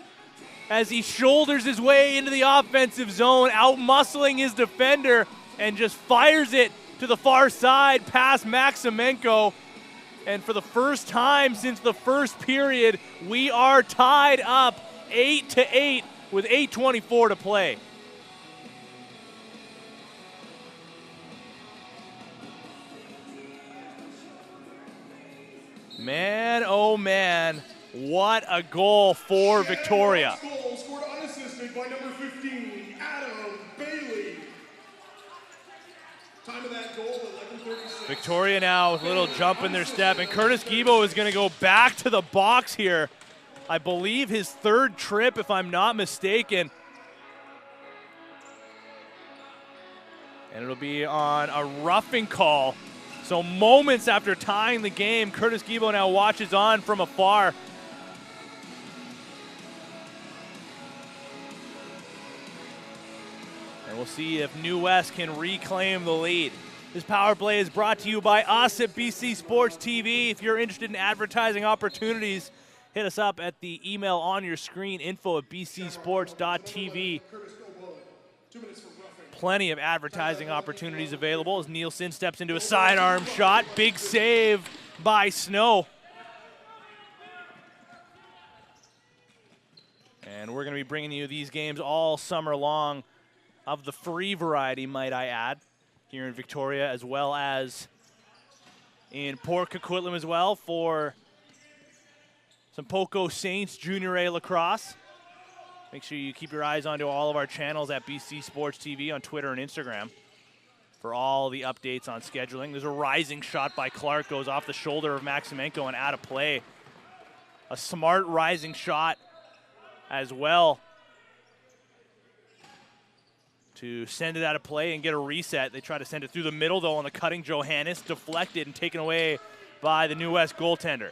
as he shoulders his way into the offensive zone, out-muscling his defender, and just fires it to the far side past Maximenko. And for the first time since the first period, we are tied up 8-8 with 8:24 to play. Man, oh man, what a goal for Victoria. Goal scored unassisted by number 15, Adam Bailey. Time of that goal, 11:36. Victoria now with a little jump in their step, and Curtis Gibo is going to go back to the box here. I believe his third trip, if I'm not mistaken. And it'll be on a roughing call. So moments after tying the game, Curtis Gibo now watches on from afar. And we'll see if New West can reclaim the lead. This power play is brought to you by us at BC Sports TV. If you're interested in advertising opportunities, hit us up at the email on your screen, info@bcsports.tv. Plenty of advertising opportunities available as Nielsen steps into a sidearm shot. Big save by Snow. And we're going to be bringing you these games all summer long, of the free variety, might I add, here in Victoria, as well as in Port Coquitlam as well for some Poco Saints Junior A lacrosse. Make sure you keep your eyes onto all of our channels at BC Sports TV on Twitter and Instagram for all the updates on scheduling. There's a rising shot by Clark, goes off the shoulder of Maximenko and out of play. A smart rising shot as well to send it out of play and get a reset. They try to send it through the middle, though, on the cutting Johannes, deflected and taken away by the New West goaltender.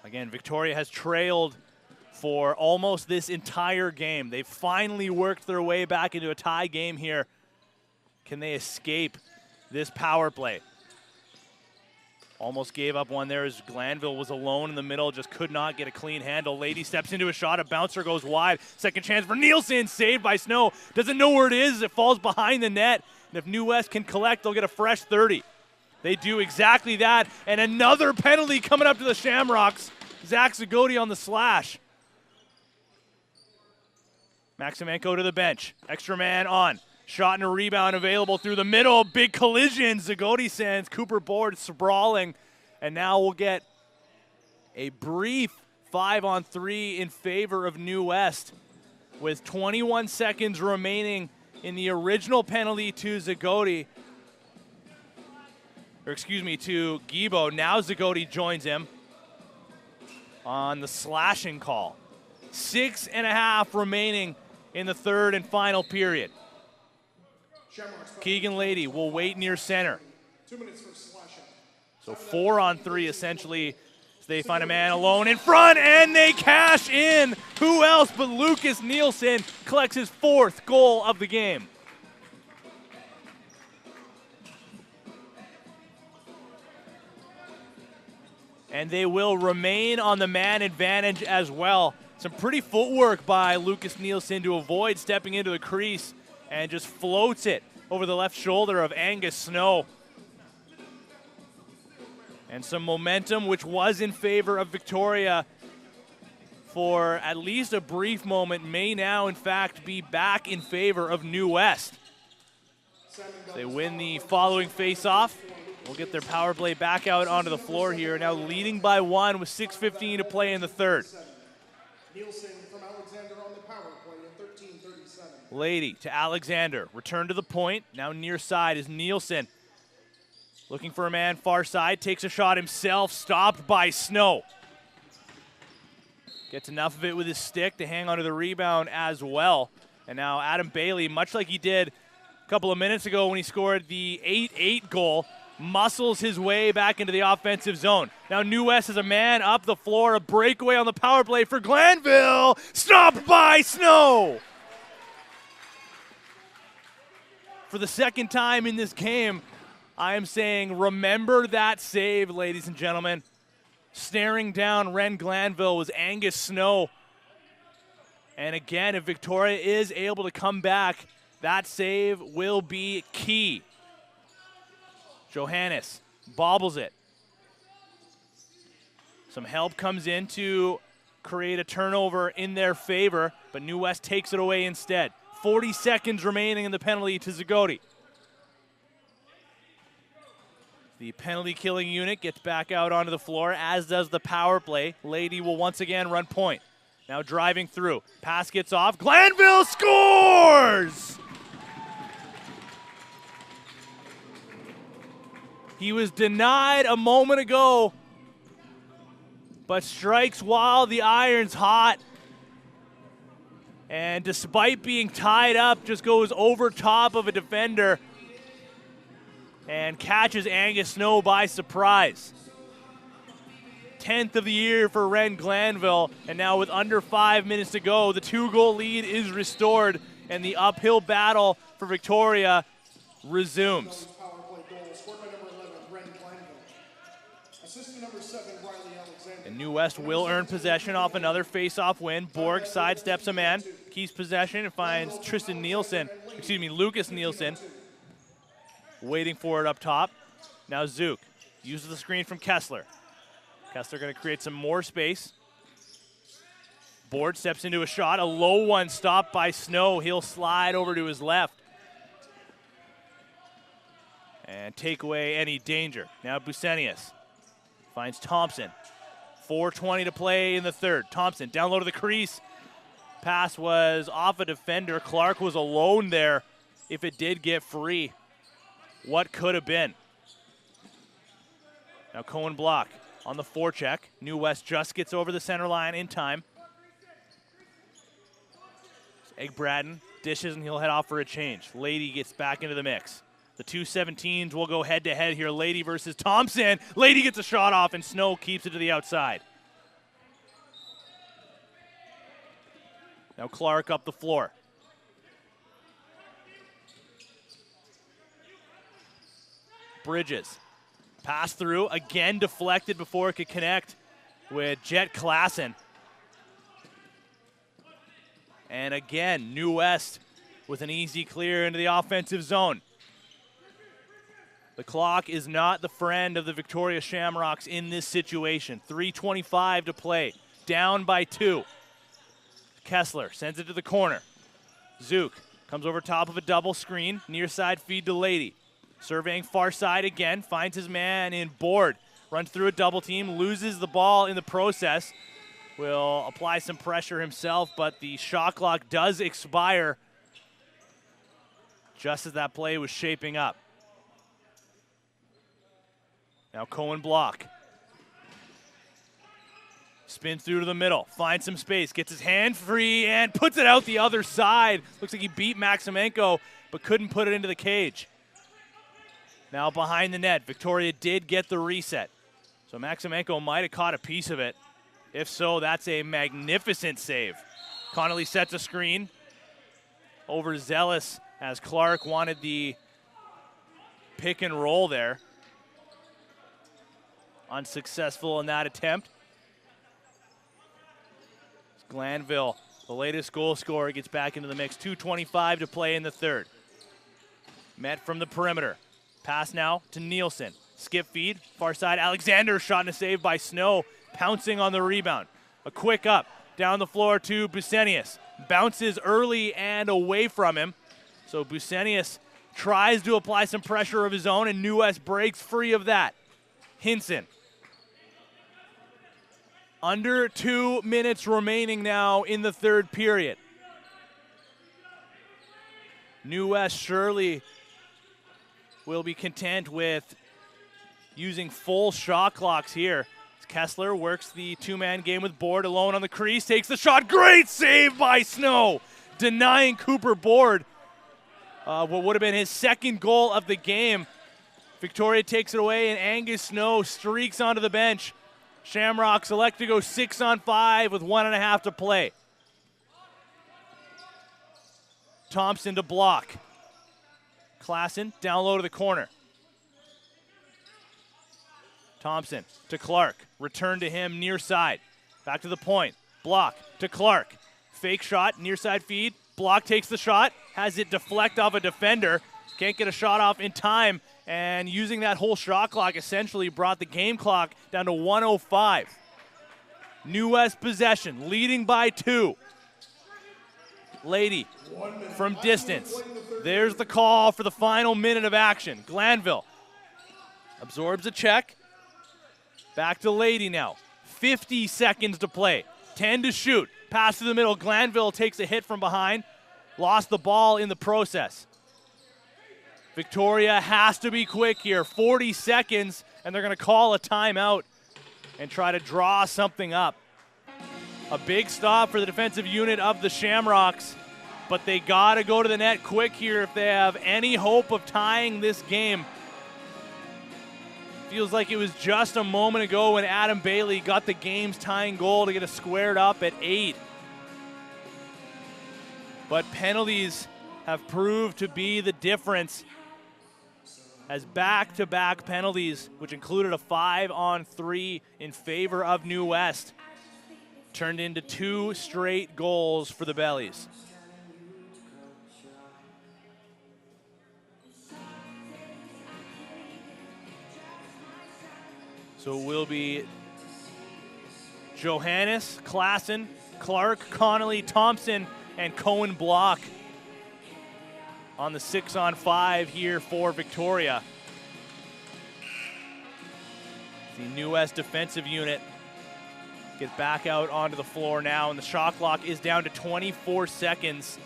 Again, Victoria has trailed for almost this entire game. They've finally worked their way back into a tie game here. Can they escape this power play? Almost gave up one there as Glanville was alone in the middle, just could not get a clean handle. Lady steps into a shot, a bouncer goes wide. Second chance for Nielsen, saved by Snow. Doesn't know where it is, it falls behind the net. And if New West can collect, they'll get a fresh 30. They do exactly that, and another penalty coming up to the Shamrocks. Zach Zagoti on the slash. Maximenko to the bench. Extra man on. Shot and a rebound available through the middle. Big collision. Zagoti sends. Cooper Board sprawling. And now we'll get a brief 5-on-3 in favor of New West with 21 seconds remaining in the original penalty to Zagoti. Or excuse me, to Gibo. Now Zagoti joins him on the slashing call. 6.5 remaining in the third and final period. Keegan Lady will wait near center. 2 minutes for slashing. So 4-on-3 essentially. So they find a man alone in front and they cash in. Who else but Lucas Nielsen collects his 4th goal of the game. And they will remain on the man advantage as well. Some pretty footwork by Lucas Nielsen to avoid stepping into the crease and just floats it over the left shoulder of Angus Snow. And some momentum which was in favor of Victoria for at least a brief moment may now in fact be back in favor of New West. They win the following face-off. We'll get their power play back out onto the floor here. Now leading by 1 with 6:15 to play in the third. Nielsen from Alexander on the power play at 13:37. Lady to Alexander. Return to the point. Now near side is Nielsen. Looking for a man far side. Takes a shot himself. Stopped by Snow. Gets enough of it with his stick to hang onto the rebound as well. And now Adam Bailey, much like he did a couple of minutes ago when he scored the 8-8 goal, muscles his way back into the offensive zone. Now New West has a man up the floor, a breakaway on the power play for Glanville. Stopped by Snow. For the second time in this game, I am saying remember that save, ladies and gentlemen. Staring down Ren Glanville was Angus Snow. And again, if Victoria is able to come back, that save will be key. Johannes bobbles it. Some help comes in to create a turnover in their favor, but New West takes it away instead. 40 seconds remaining in the penalty to Zagoti. The penalty killing unit gets back out onto the floor, as does the power play. Lady will once again run point. Now driving through. Pass gets off. Glanville scores! He was denied a moment ago, but strikes while the iron's hot. And despite being tied up, just goes over top of a defender and catches Angus Snow by surprise. 10th of the year for Ren Glanville, and now with under 5 minutes to go, the 2-goal lead is restored, and the uphill battle for Victoria resumes. And New West will earn possession off another face-off win. Borg sidesteps a man, keeps possession, and finds Lucas Nielsen waiting for it up top. Now Zook uses the screen from Kessler. Kessler going to create some more space. Board steps into a shot, a low one stopped by Snow. He'll slide over to his left and take away any danger. Now Busenius finds Thompson. 4:20 to play in the third. Thompson down low to the crease. Pass was off a defender. Clark was alone there. If it did get free, what could have been? Now Cohen Block on the forecheck. New West just gets over the center line in time. Egg Braden dishes and he'll head off for a change. Lady gets back into the mix. The 217s will go head-to-head here. Lady versus Thompson. Lady gets a shot off, and Snow keeps it to the outside. Now Clark up the floor. Bridges. Pass through. Again deflected before it could connect with Jet Klassen. And again, New West with an easy clear into the offensive zone. The clock is not the friend of the Victoria Shamrocks in this situation. 3:25 to play, down by 2. Kessler sends it to the corner. Zook comes over top of a double screen, near side feed to Lady. Surveying far side again, finds his man in board. Runs through a double team, loses the ball in the process. Will apply some pressure himself, but the shot clock does expire just as that play was shaping up. Now Cohen block. Spins through to the middle, finds some space, gets his hand free and puts it out the other side. Looks like he beat Maximenko, but couldn't put it into the cage. Now behind the net, Victoria did get the reset. So Maximenko might have caught a piece of it. If so, that's a magnificent save. Connolly sets a screen. Overzealous as Clark wanted the pick and roll there. Unsuccessful in that attempt. Glanville, the latest goal scorer, gets back into the mix. 2:25 to play in the third. Met from the perimeter. Pass now to Nielsen. Skip feed, far side. Alexander shot and a save by Snow, pouncing on the rebound. A quick up, down the floor to Busenius. Bounces early and away from him. So Busenius tries to apply some pressure of his own, and New West breaks free of that. Hinson. Under 2 minutes remaining now in the third period. New West surely will be content with using full shot clocks here. Kessler works the two-man game with Board alone on the crease, takes the shot. Great save by Snow, denying Cooper Board what would have been his second goal of the game. Victoria takes it away, and Angus Snow streaks onto the bench. Shamrocks elect to go 6-on-5 with 1.5 to play. Thompson to block. Klassen down low to the corner. Thompson to Clark. Return to him near side. Back to the point. Block to Clark. Fake shot, near side feed. Block takes the shot. Has it deflect off a defender. Can't get a shot off in time. And using that whole shot clock essentially brought the game clock down to 1:05. New West possession, leading by 2. Lady from distance. There's the call for the final minute of action. Glanville absorbs a check. Back to Lady now. 50 seconds to play. 10 to shoot. Pass to the middle. Glanville takes a hit from behind. Lost the ball in the process. Victoria has to be quick here. 40 seconds, and they're going to call a timeout and try to draw something up. A big stop for the defensive unit of the Shamrocks, but they got to go to the net quick here if they have any hope of tying this game. Feels like it was just a moment ago when Adam Bailey got the game's tying goal to get us squared up at 8. But penalties have proved to be the difference, as back-to-back penalties, which included a 5-on-3 in favor of New West, turned into 2 straight goals for the Bellies. So it will be Johannes, Klassen, Clark, Connolly, Thompson, and Cohen block on the 6-on-5 here for Victoria. The New West defensive unit gets back out onto the floor now, and the shot clock is down to 24 seconds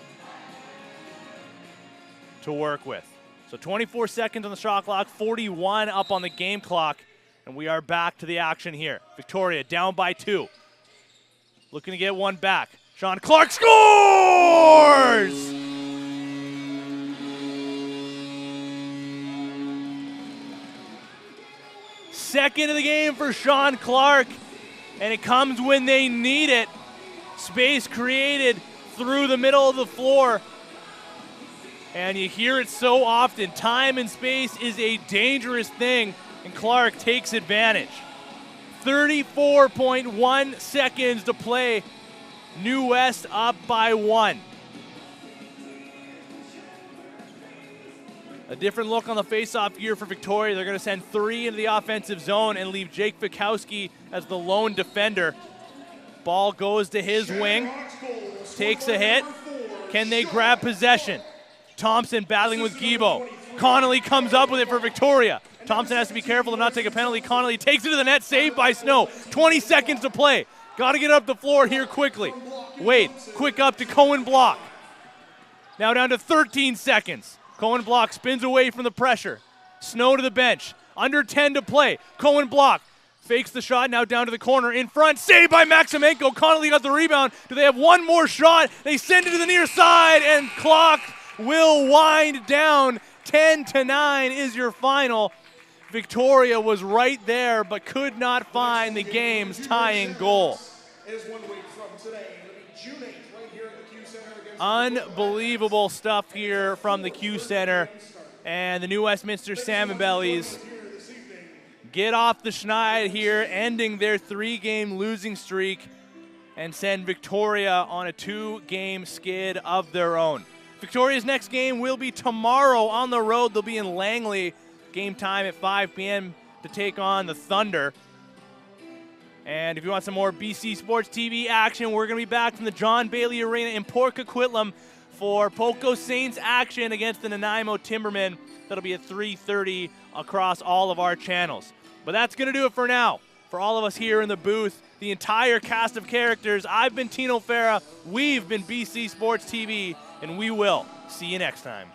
to work with. So 24 seconds on the shot clock, 41 up on the game clock. And we are back to the action here. Victoria down by 2. Looking to get one back. Sean Clark scores! Second of the game for Sean Clark. And it comes when they need it. Space created through the middle of the floor. And you hear it so often. Time and space is a dangerous thing. And Clark takes advantage. 34.1 seconds to play. New West up by 1. A different look on the face-off gear for Victoria. They're going to send 3 into the offensive zone and leave Jake Fikowski as the lone defender. Ball goes to his wing, takes a hit. Can they grab possession? Thompson battling with Gibo. Connolly comes up with it for Victoria. Thompson has to be careful to not take a penalty. Connolly takes it to the net, saved by Snow. 20 seconds to play. Got to get up the floor here quickly. Wade, quick up to Cohen Block. Now down to 13 seconds. Cohen Block spins away from the pressure. Snow to the bench. Under 10 to play. Cohen Block fakes the shot, now down to the corner. In front, saved by Maximenko. Connolly got the rebound. Do they have one more shot? They send it to the near side, and clock will wind down. 10-9 is your final. Victoria was right there, but could not find the game's tying goal. Unbelievable stuff here from the Q Center. And the new Westminster Salmonbellies get off the schneid here, ending their 3-game losing streak, and send Victoria on a 2-game skid of their own. Victoria's next game will be tomorrow on the road. They'll be in Langley. Game time at 5 p.m. to take on the Thunder. And if you want some more BC Sports TV action, we're going to be back from the John Bailey Arena in Port Coquitlam for Poco Saints action against the Nanaimo Timbermen. That'll be at 3:30 across all of our channels. But that's going to do it for now. For all of us here in the booth, the entire cast of characters, I've been Tino Farah, we've been BC Sports TV, and we will see you next time.